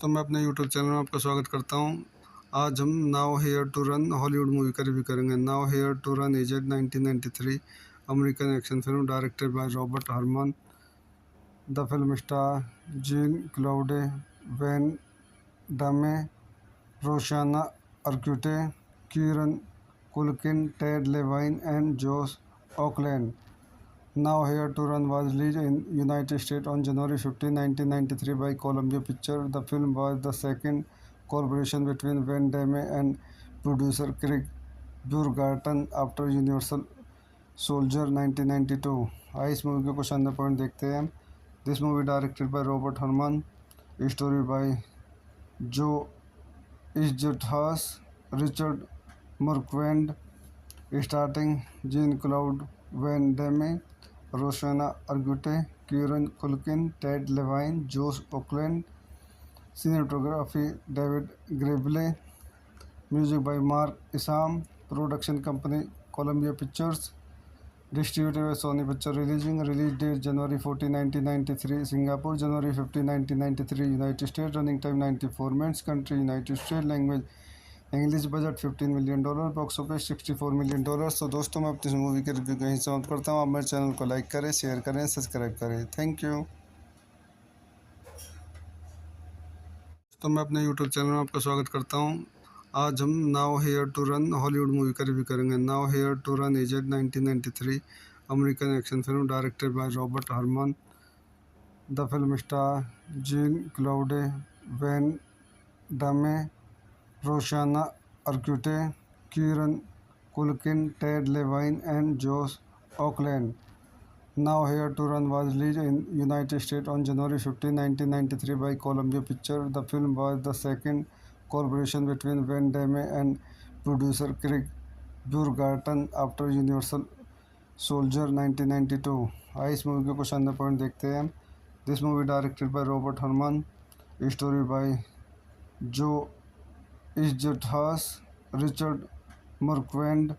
तो मैं अपने यूट्यूब चैनल में आपका स्वागत करता हूँ. आज हम now here to run Hollywood movie का रिव्यू करेंगे. Now here to run is 1993 American action film directed by Robert Harman. The film star Jean Claude, Van Damme, Rosanna Arquette, Kieran Culkin, Ted Levine, and Josh Oakland. Now Here to Run was released in United States on January 15, 1993 by Columbia Pictures. The film was the second collaboration between Van Damme and producer Craig Burgerton after Universal Soldier 1992. आइए इस movie के कुछ अंदर point देखते हैं. This movie directed by Robert Harman, story by Joe Izzat Haas, Richard Marquand, starting Jean-Claude Van Damme, Rosanna Arquette, Kieran Culkin, Ted Levine, Josh Oakland, cinematography David Grable, music by Mark Isham, production company Columbia Pictures, distributed by Sony Pictures, release date January 14, 1993, Singapore, January 15, 1993, United States, running time 94 minutes, country United States, language English, budget $15 million, box office $64 million. तो दोस्तों मैं अपनी इस movie के review को यहीं समाप्त करता हूँ। आप मेरे चैनल को लाइक करें, शेयर करें, सब्सक्राइब करें। Thank you. तो मैं अपने यूट्यूब चैनल में आपका स्वागत करता हूँ। आज हम now here to run Hollywood movie का रिव्यू करेंगे। Now here to run is 1993 American action film directed by Robert Harman. The film star Jean Claude Van Damme, Rosanna Arquette, Kieran Culkin, Ted Levine and Josh Oakland. Now Here to Run was released in United States on January 15, 1993 by Columbia Pictures. The film was the second collaboration between Van Damme and producer Craig Burgerton after Universal Soldier 1992. आइए इस movie के कुछ अन्य point देखते हैं। This movie directed by Robert Harman, story by Joe Izzat Haas, Richard Marquand,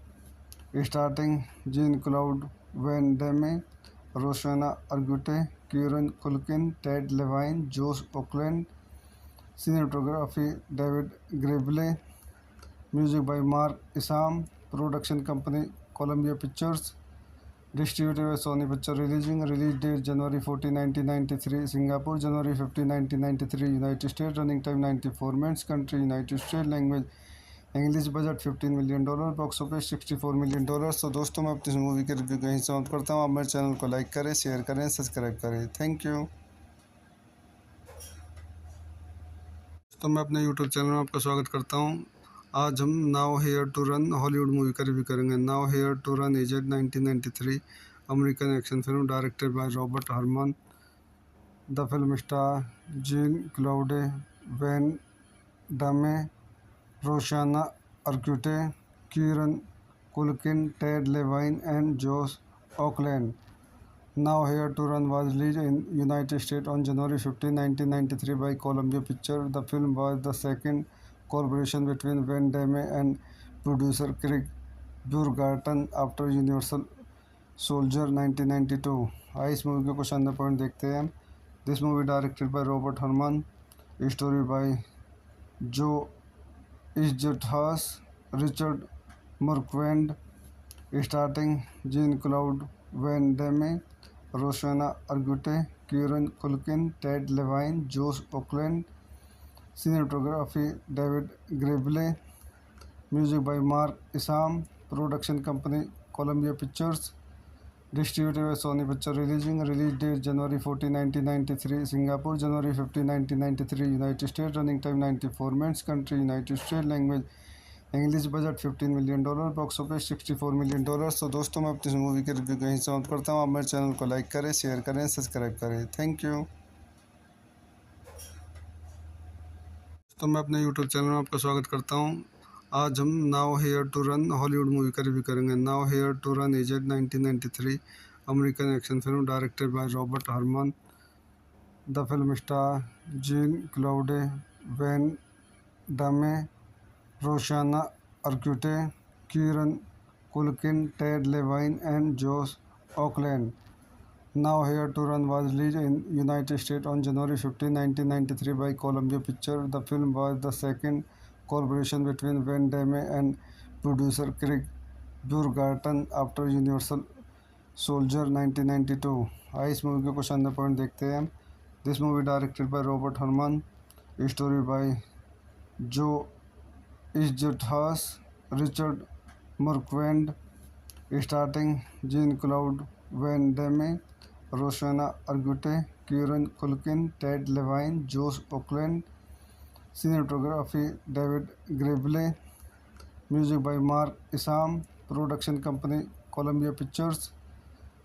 starting Jean-Claude Van Damme, Rosanna Arquette, Kieran Culkin, Ted Levine, Josh Oakland, cinematography David Grable, music by Mark Isham, production company Columbia Pictures, distributed by Sony Pictures, release date January 14, 1993, Singapore, January 15, 1993, United States, running time 94 minutes, country United States, language English, budget $15 million, box office $64 million. तो दोस्तों मैं अपनी इस movie के review को यहीं समाप्त करता हूँ। आप मेरे चैनल को लाइक करें, शेयर करें, सब्सक्राइब करें। Thank you. तो मैं अपने यूट्यूब चैनल में आपका स्वागत करता हूँ। आज हम now here to run Hollywood movie का रिव्यू करेंगे। Now here to run is 1993 American action film directed by Robert Harman. The film star Jean Claude Van Damme, Rosanna Arquette, Kieran Culkin, Ted Levine and Josh Oakland. Now Here to Run was released in United States on January 15, 1993 by Columbia Pictures. The film was the second collaboration between Van Damme and producer Craig Burgerton after Universal Soldier 1992. आइए इस movie के कुछ अन्य point देखते हैं। This movie directed by Robert Harman, story by Joe Izzat Haas, Richard Marquand, starting Jean-Claude Van Damme, Rosanna Arquette, Kieran Culkin, Ted Levine, Josh Oakland, cinematography David Grable, music by Mark Isham, production company Columbia Pictures, distributed by Sony Pictures, release date January 14, 1993, Singapore, January 15, 1993, United States, running time 94 minutes, country United States, language English, budget $15 million, box office $64 million. तो दोस्तों मैं अपनी इस movie के review को यहीं समाप्त करता हूँ। आप मेरे चैनल को लाइक करें, शेयर करें, सब्सक्राइब करें। Thank you. तो मैं अपने यूट्यूब चैनल में आपका स्वागत करता हूँ। आज हम now here to run Hollywood movie का रिव्यू करेंगे। Now here to run is 1993 American action film directed by Robert Harman. The film star Jean Claude Van Damme, Rosanna Arquette, Kieran Culkin, Ted Levine and Josh Oakland. Now Here to Run was released in United States on January 15, 1993 by Columbia Pictures. The film was the second collaboration between Van Damme and producer Craig Burgerton after Universal Soldier 1992. आइए इस movie के कुछ अन्य point देखते हैं। This movie directed by Robert Harman, story by Joe Izzat Haas, Richard Marquand, starting Jean-Claude Van Damme, Rosanna Arquette, Kieran Culkin, Ted Levine, Josh Oakland, cinematography David Grable, music by Mark Isham, production company Columbia Pictures,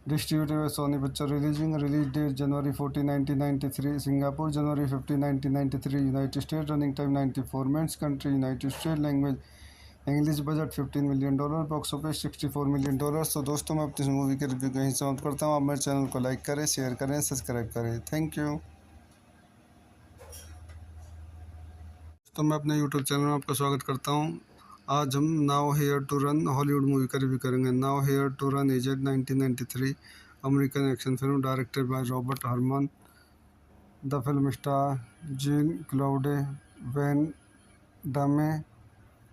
Distributed by Sony Pictures Releasing. Release date January 14, 1993. Singapore, January 15, 1993. United States. Running time 94 minutes. Country United States. Language English. Budget $15 million. Box office $64 million. तो दोस्तों मैं अपनी इस movie के review को यहीं समाप्त करता हूँ। आप मेरे चैनल को लाइक करें, शेयर करें, सब्सक्राइब करें। Thank you. तो मैं अपने यूट्यूब चैनल में आपका स्वागत करता हूँ। आज हम now here to run Hollywood movie का रिव्यू करेंगे। Now here to run is 1993 American action film directed by Robert Hermann. The film star Jean Claude, Van Damme,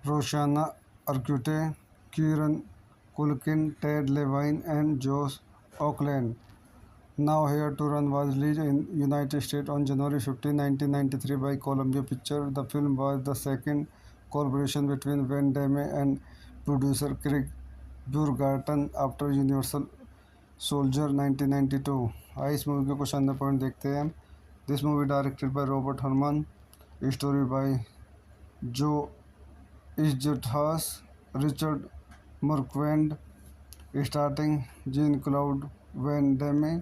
Rosanna Arquette, Kieran Culkin, Ted Levine and Josh Auckland. Now Here to Run was released in United States on January 15, 1993 by Columbia Pictures. The film was the second collaboration between Van Damme and producer Craig Burgerton after Universal Soldier 1992. आइए इस movie के कुछ अंदर point देखते हैं। This movie directed by Robert Hermann, story by Joe Eszterhas, Richard Marquand, starting Jean Claude Van Damme,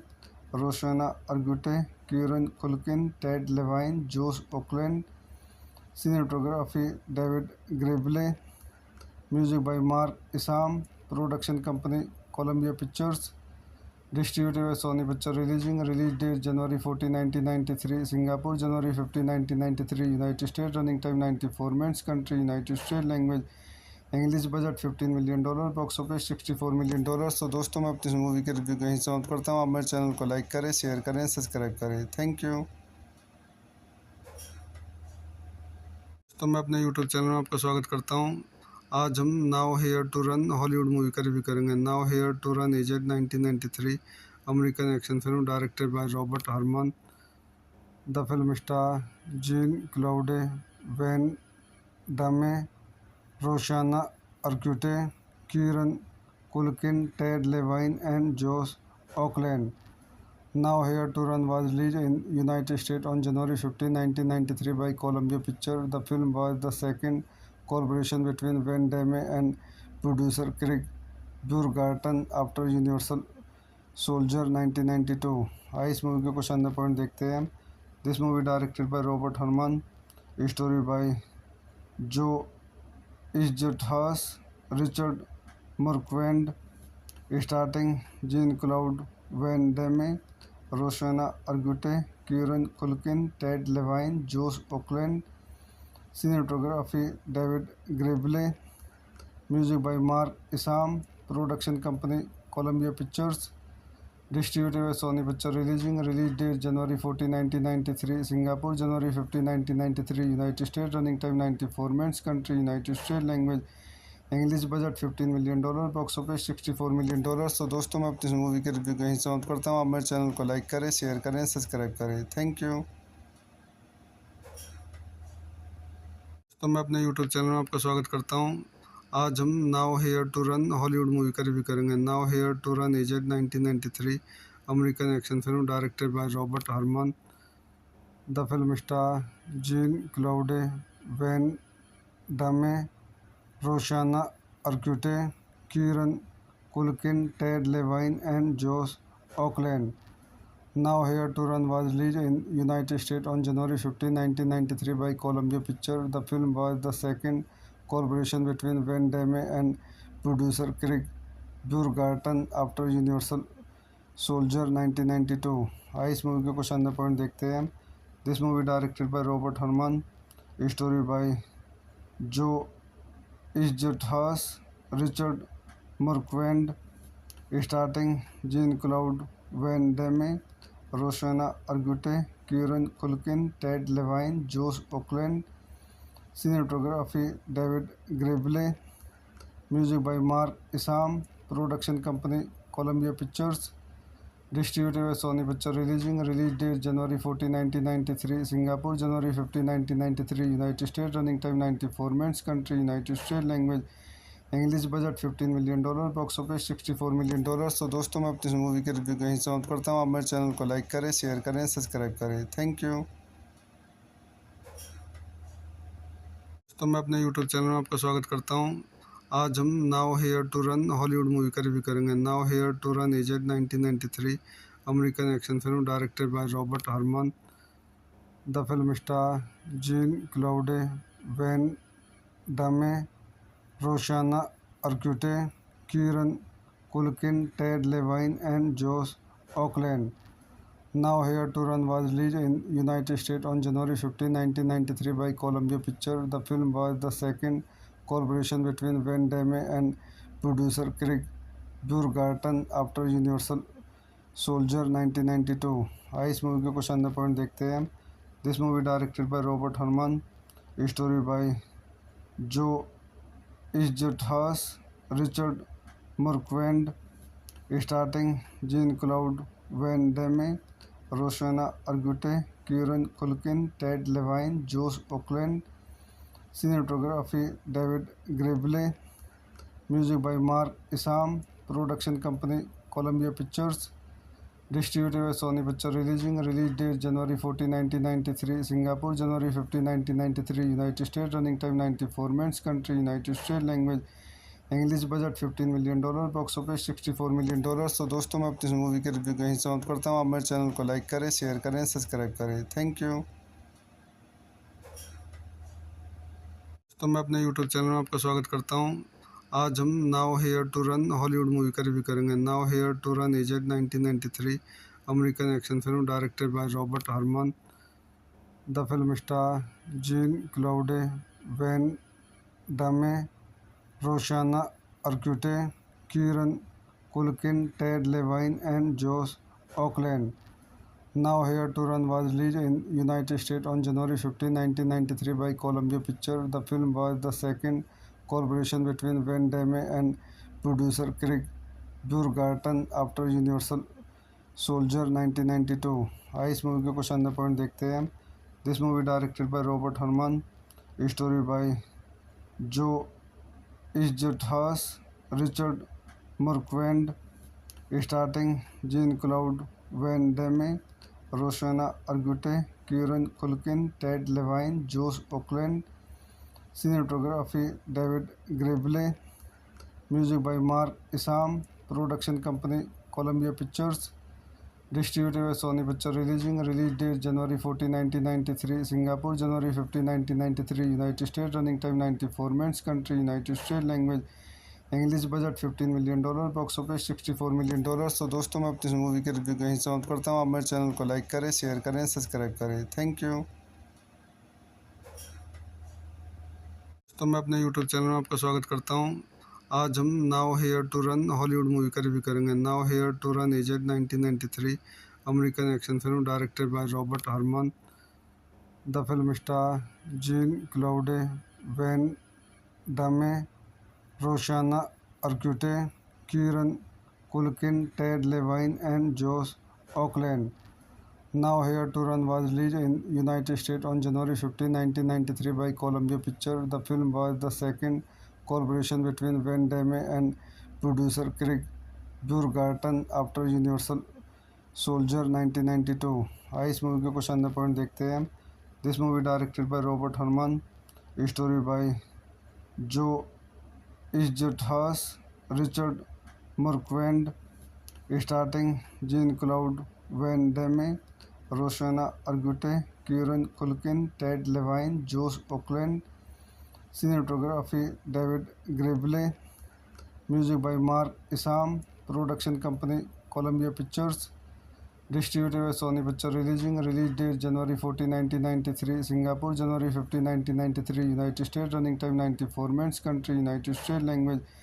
Rosanna Arquette, Kieran Culkin, Ted Levine, जोश Oakland. Cinematography David ग्रेबले, music by Mark Isham, production company Columbia Pictures, distributed by Sony Picture releasing. Release date January 14, 1993, Singapore, January 15, 1993, United States. Running time 94 minutes, country United States. Language English. Budget $15 million, box office $64 million. तो दोस्तों मैं अपनी इस movie के review को यहीं समाप्त करता हूँ। आप मेरे चैनल को लाइक करें, शेयर करें, सब्सक्राइब करें। Thank you. तो मैं अपने यूट्यूब चैनल में आपका स्वागत करता हूँ। आज हम now here to run Hollywood movie का रिव्यू करेंगे। Now here to run is 1993 American action film directed by Robert Hermann. The film star Jean Claude, Van Damme, Rosanna Arquette, Kieran Culkin, Ted Levine and Josh Auckland. Now Here to Run was released in United States on January 15, 1993 by Columbia Pictures. The film was the second collaboration between Van Damme and producer Craig Burgerton after Universal Soldier 1992. आइए इस movie के कुछ अंदर point देखते हैं। This movie directed by Robert Hermann, story by Joe Eszterhas, Richard Marquand, starting Jean Claude Van Damme, Rosanna Arquette, Kieran Culkin, Ted Levine, जोश Oakland. Cinematography David ग्रेबले, music by Mark Isham, production company Columbia Pictures, distributed by Sony Picture releasing. Release date January 14, 1993, Singapore, January 15, 1993, United States. Running time 94 minutes, country United States. Language English. Budget $15 million, box office $64 million. तो दोस्तों मैं अपनी इस movie के review को यहीं समाप्त करता हूँ। आप मेरे चैनल को लाइक करें, शेयर करें, सब्सक्राइब करें। Thank you. तो मैं अपने यूट्यूब चैनल में आपका स्वागत करता हूँ। आज हम now here to run Hollywood movie का रिव्यू करेंगे। Now here to run is 1993 American action film directed by Robert Hermann. The film star Jean Claude, Van Damme, Rosanna Arquette, Kieran Culkin, Ted Levine and Josh Auckland. Now Here to Run was released in United States on January 15, 1993 by Columbia Pictures. The film was the second collaboration between Van Damme and producer Craig Burgerton after Universal Soldier 1992. आइए इस movie के कुछ अंदर point देखते हैं। This movie directed by Robert Hermann, story by Joe Eszterhas, Richard Marquand, starting Jean Claude Van Damme, Rosanna Arquette, Kieran Culkin, Ted Levine, जोश Oakland. Cinematography David ग्रेबले, music by Mark Isham, production company Columbia Pictures, distributed by Sony Picture releasing. Release date January 14, 1993, Singapore, January 15, 1993, United States. Running time 94 minutes, country United States. Language English. Budget $15 million, box office $64 million. तो दोस्तों मैं अपनी इस movie के review को यहीं समाप्त करता हूँ। आप मेरे चैनल को लाइक करें, शेयर करें, सब्सक्राइब करें। Thank you. तो मैं अपने यूट्यूब चैनल में आपका स्वागत करता हूँ। आज हम now here to run Hollywood movie का रिव्यू करेंगे। Now here to run is 1993 American action film directed by Robert Hermann. The film star Jean Claude, Van Damme, Rosanna Arquette, Kieran Culkin, Ted Levine and Josh Oakland. Now Here to Run was released in United States on January 15, 1993 by Columbia Pictures. The film was the second collaboration between Van Damme and producer Craig Burgerton after Universal Soldier 1992. आइए इस movie के कुछ अंदर point देखते हैं। This movie directed by Robert Hermann, story by Joe Eszterhas, Richard Marquand, starting Jean-Claude Van Damme, Rosanna Arquette, Kieran Culkin, Ted Levine, Josh Oakland. Cinematography David Grable. Music by Mark Isham. Production company Columbia Pictures. Distributed by Sony Pictures. Release date January 14, 1993. Singapore, January 15, 1993. United States. Running time 94 minutes. Country United States. Language English. Budget $15 million, box office $64 million. तो दोस्तों मैं अपनी movie के review को यहीं समाप्त करता हूँ। आप मेरे चैनल को लाइक करें, शेयर करें, सब्सक्राइब करें। Thank you. तो मैं अपने यूट्यूब चैनल में आपका स्वागत करता हूँ। आज हम now here to run Hollywood movie का रिव्यू करेंगे। Now here to run is 1993 American action film directed by Robert Hermann. The film star Jean Claude, Van Damme, Rosanna Arquette, Kieran Culkin, Ted Levine and Josh Oakland. Now Here to Run was released in United States on January 15, 1993 by Columbia Pictures. The film was the second collaboration between Van Damme and producer Craig Burgerton after Universal Soldier 1992. आइए इस movie के कुछ अंदर point देखते हैं। This movie directed by Robert Hermann, story by Joe Eszterhas, Richard Marquand, starting Jean-Claude Van Damme, Rosanna Arquette, Kieran Culkin, Ted Levine, Josh Oakland. Cinematography David Grable. Music by Mark Isham. Production company Columbia Pictures. Distributed by Sony Pictures. Release date January 14, 1993. Singapore, January 15, 1993. United States. Running time 94 minutes. Country United States. Language English. Budget $15 million, box office $64 million. तो दोस्तों मैं अपनी movie के review को यहीं समाप्त करता हूँ। आप मेरे चैनल को लाइक करें, शेयर करें, सब्सक्राइब करें। Thank you. तो मैं अपने यूट्यूब चैनल में आपका स्वागत करता हूँ। आज हम now here to run Hollywood movie का रिव्यू करेंगे। Now here to run is 1993 American action film directed by Robert Hermann. The film star Jean Claude, Van Damme, Rosanna Arquette, Kieran Culkin, Ted Levine and Josh Oakland. Now Here to Run was released in United States on January 15, 1993 by Columbia Pictures. The film was the second collaboration between Van Damme and producer Craig Burgerton after Universal Soldier 1992. आइए इस movie के कुछ अंदर point देखते हैं। This movie directed by Robert Hermann, story by Joe Eszterhas, Richard Marquand, starting Jean-Claude Van Damme, Rosanna Arquette, Kieran Culkin, Ted Levine, Josh Oakland. Cinematography David Grable. Music by Mark Isham. Production company Columbia Pictures. Distributed by Sony Pictures. Release date January 14, 1993. Singapore, January 15, 1993. United States. Running time 94 minutes. Country United States. Language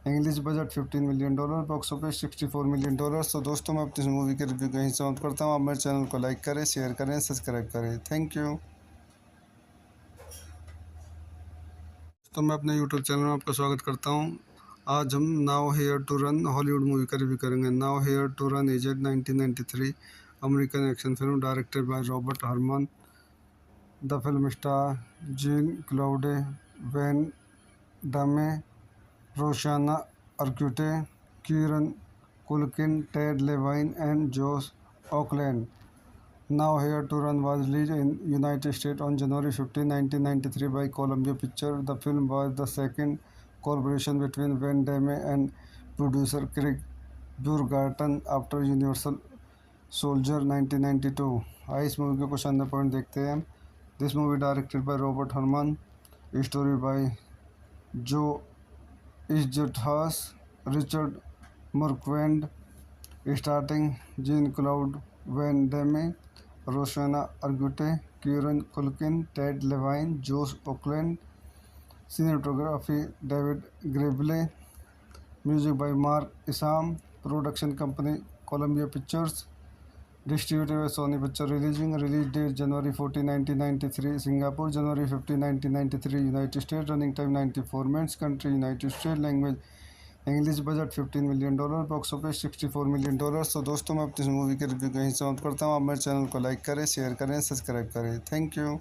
English. Budget $15 million, box office $64 million. तो दोस्तों मैं अपनी movie के review को यहीं समाप्त करता हूँ। आप मेरे चैनल को लाइक करें, शेयर करें, सब्सक्राइब करें। Thank you. तो मैं अपने यूट्यूब चैनल में आपका स्वागत करता हूँ। आज हम now here to run Hollywood movie का रिव्यू करेंगे। Now here to run is 1993 American action film directed by Robert Hermann. The film star Jean Claude, Van Damme, Rosanna Arquette, Kieran Culkin, Ted Levine and Josh Oakland. Now Here to Run was released in United States on January 15, 1993 by Columbia Pictures. The film was the second collaboration between Van Damme and producer Craig Burgerton after Universal Soldier 1992। आइए इस movie के कुछ अंदर point देखते हैं। This movie directed by Robert Harman, story by Joe Eszterhas, Richard Marquand, starting Jean Claude Van Damme, Rosanna Arquette, Kieran Culkin, Ted Levine, जोश Oakland. Cinematography David ग्रेबले, music by Mark Isham, production company Columbia Pictures, distributed by Sony Picture releasing, release date January 14, 1993 Singapore, January 15, 1993 United State, running time 94 minutes, country United State, language English, budget $15 million, box office $64 million. तो दोस्तों मैं अपनी इस movie के review को यहीं समाप्त करता हूँ। आप मेरे चैनल को लाइक करें, शेयर करें, सब्सक्राइब करें। Thank you.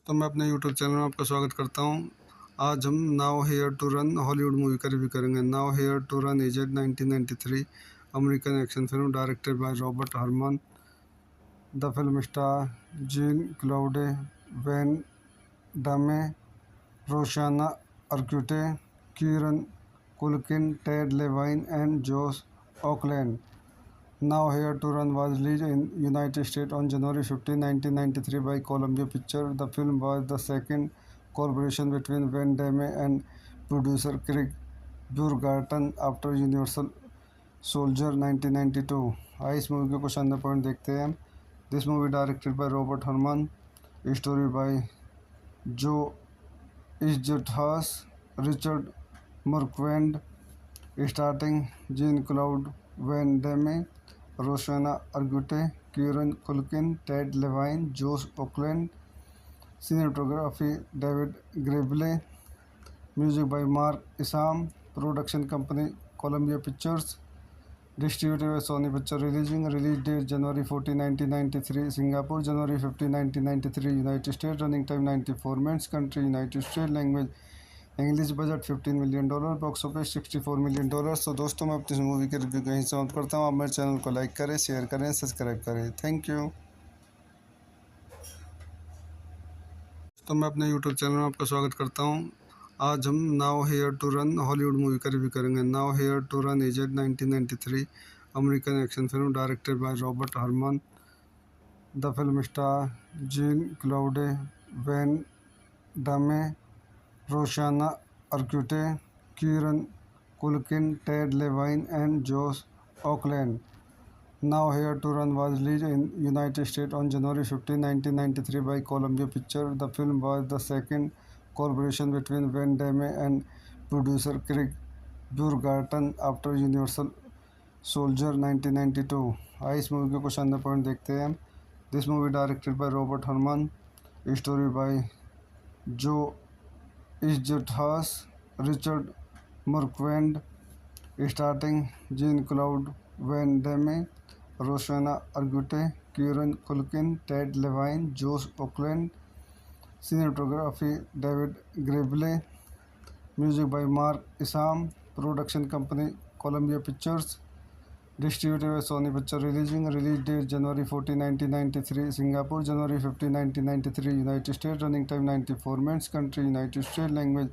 तो मैं अपने यूट्यूब चैनल में आपका स्वागत करता हूँ। आज हम now here to run Hollywood movie का रिव्यू करेंगे। Now here to run is 1993 American action film directed by Robert Harman. The film star Jean Claude Van Damme, Rosanna Arquette, Kieran Culkin, Ted Levine and Josh Oakland. Now Here to Run was released in United States on January 15, 1993 by Columbia Pictures. The film was the second collaboration between Van Damme and producer Craig Burgerton after Universal Soldier 1992। आइए इस movie के कुछ अंदर point देखते हैं। This movie directed by Robert Harman, story by Joe Eszterhas, Richard Marquand, starting Jean Claude Van Damme, Rosanna Arquette, Kieran Culkin, Ted Levine, जोश Oakland. Cinematography David ग्रेबले, music by Mark Isham, production company Columbia Pictures, distributed by Sony Picture releasing, release date January 14, 1993 Singapore, January 15, 1993 United State, running time 94 minutes, country United State, language English, budget $15 million, box office $64 million. तो दोस्तों मैं अपनी इस movie के review को यहीं समाप्त करता हूँ। आप मेरे चैनल को लाइक करें, शेयर करें, सब्सक्राइब करें। Thank you. तो मैं अपने यूट्यूब चैनल में आपका स्वागत करता हूँ। आज हम now here to run Hollywood movie का रिव्यू करेंगे। Now here to run is 1993 American action film directed by Robert Harman. The film star Jean Claude Van Damme, Rosanna Arquette, Kieran Culkin, Ted Levine and Josh Oakland. Now Here to Run was released in United States on January 15, 1993 by Columbia Pictures. The film was the second collaboration between Van Damme and producer Craig Burgerton after Universal Soldier 1992। आइए इस movie के कुछ अंदर point देखते हैं। This movie directed by Robert Harman, story by Joe Eszterhas, Richard Marquand, starting Jean Claude Van Damme, Rosanna Arquette, Kieran Culkin, Ted Levine, जोश Oakland. Cinematography David ग्रेबले, music by Mark Isham, production company Columbia Pictures, distributed by Sony Picture releasing, release date January 14, 1993 Singapore, January 15, 1993 United State, running time 94 minutes, country United State, language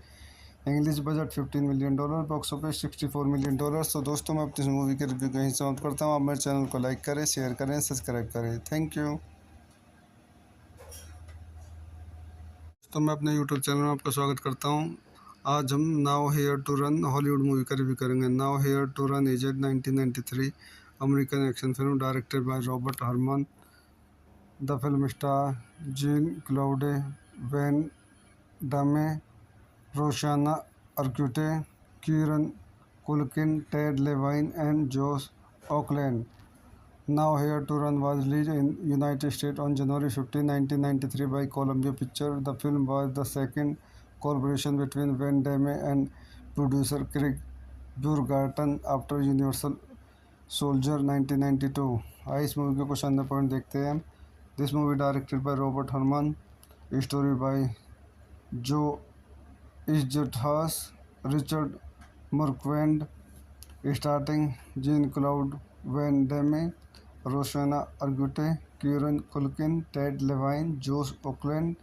English, budget $15 million, box office $64 million. तो दोस्तों मैं अपनी इस movie के review को यहीं समाप्त करता हूँ। आप मेरे चैनल को लाइक करें, शेयर करें, सब्सक्राइब करें। Thank you. तो मैं अपने यूट्यूब चैनल में आपका स्वागत करता हूँ। आज हम now here to run Hollywood movie का रिव्यू करेंगे। Now here to run is 1993 American action film directed by Robert Harman. The film star Jean Claude Van Damme, Rosanna Arquette, Kieran Culkin, Ted Levine and Josh Oakland. Now Here to Run was released in United States on January 15, 1993 by Columbia Pictures. The film was the second collaboration between Van Damme and producer Craig Burgerton after Universal Soldier 1992। आइए इस movie के कुछ अंदर point देखते हैं। This movie directed by Robert Harman, story by Joe Eszterhas, Richard Marquand, starting Jean Claude Van Damme, Rosanna Arquette, Kieran Culkin, Ted Levine, जोश Oakland.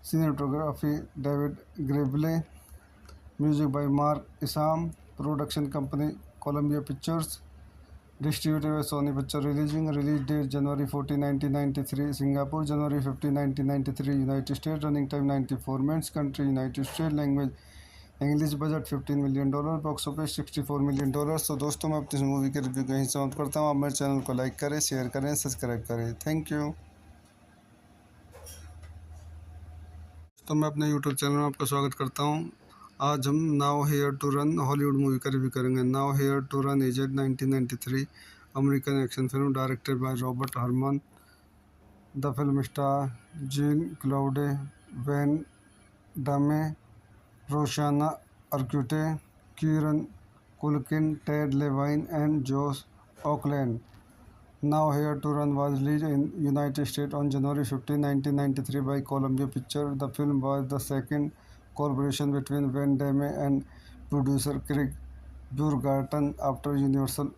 Cinematography David Grable. Music by Mark Isham. Production company Columbia Pictures. Distributed by Sony Pictures. Release date January 14, 1993. Singapore January 15, 1993. United States. Running time 94 minutes. Country United States. Language English. Budget $15 million. Box office $64 million. तो दोस्तों मैं अपनी इस movie के review को यहीं समाप्त करता हूँ। आप मेरे चैनल को लाइक करें, शेयर करें, सब्सक्राइब करें। Thank you. तो मैं अपने यूट्यूब चैनल में आपका स्वागत करता हूँ। आज हम now here to run Hollywood movie का रिव्यू करेंगे। Now here to run is 1993 American action film directed by Robert Hermann. The film star Jean Claude, Van Damme, Rosanna Arquette, Kieran Culkin, Ted Levine and Josh Auckland. Now Here to Run was released in United States on January 15, 1993 by Columbia Pictures. The film was the second collaboration between Van Damme and producer Craig Burgerton after Universal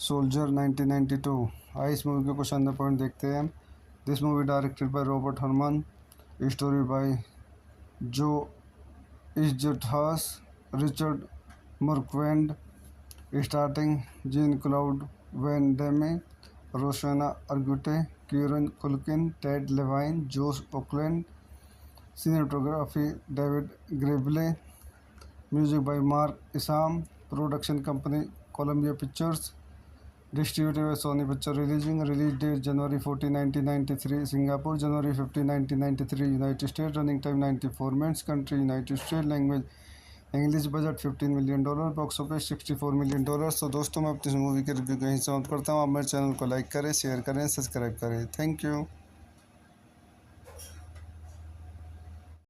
Soldier 1992. आइए इस movie के कुछ अंदर point देखते हैं। This movie directed by Robert Hermann, story by Joe Eszterhas, Richard Marquand, starting Jean Claude Van Damme, Rosanna Arquette, Kieran Culkin, Ted Levine, जोश Oakland. Cinematography David ग्रेबले। Music by Mark Isham. Production company Columbia Pictures. Distributed by Sony picture. Release date January 14, 1993. Singapore January 15, 1993. United States. Running time 94 minutes. Country United States. Language English. Budget $15 million. Box office $64 million. तो दोस्तों मैं अपनी इस movie के review को यहीं समाप्त करता हूँ। आप मेरे चैनल को लाइक करें, शेयर करें, सब्सक्राइब करें। Thank you.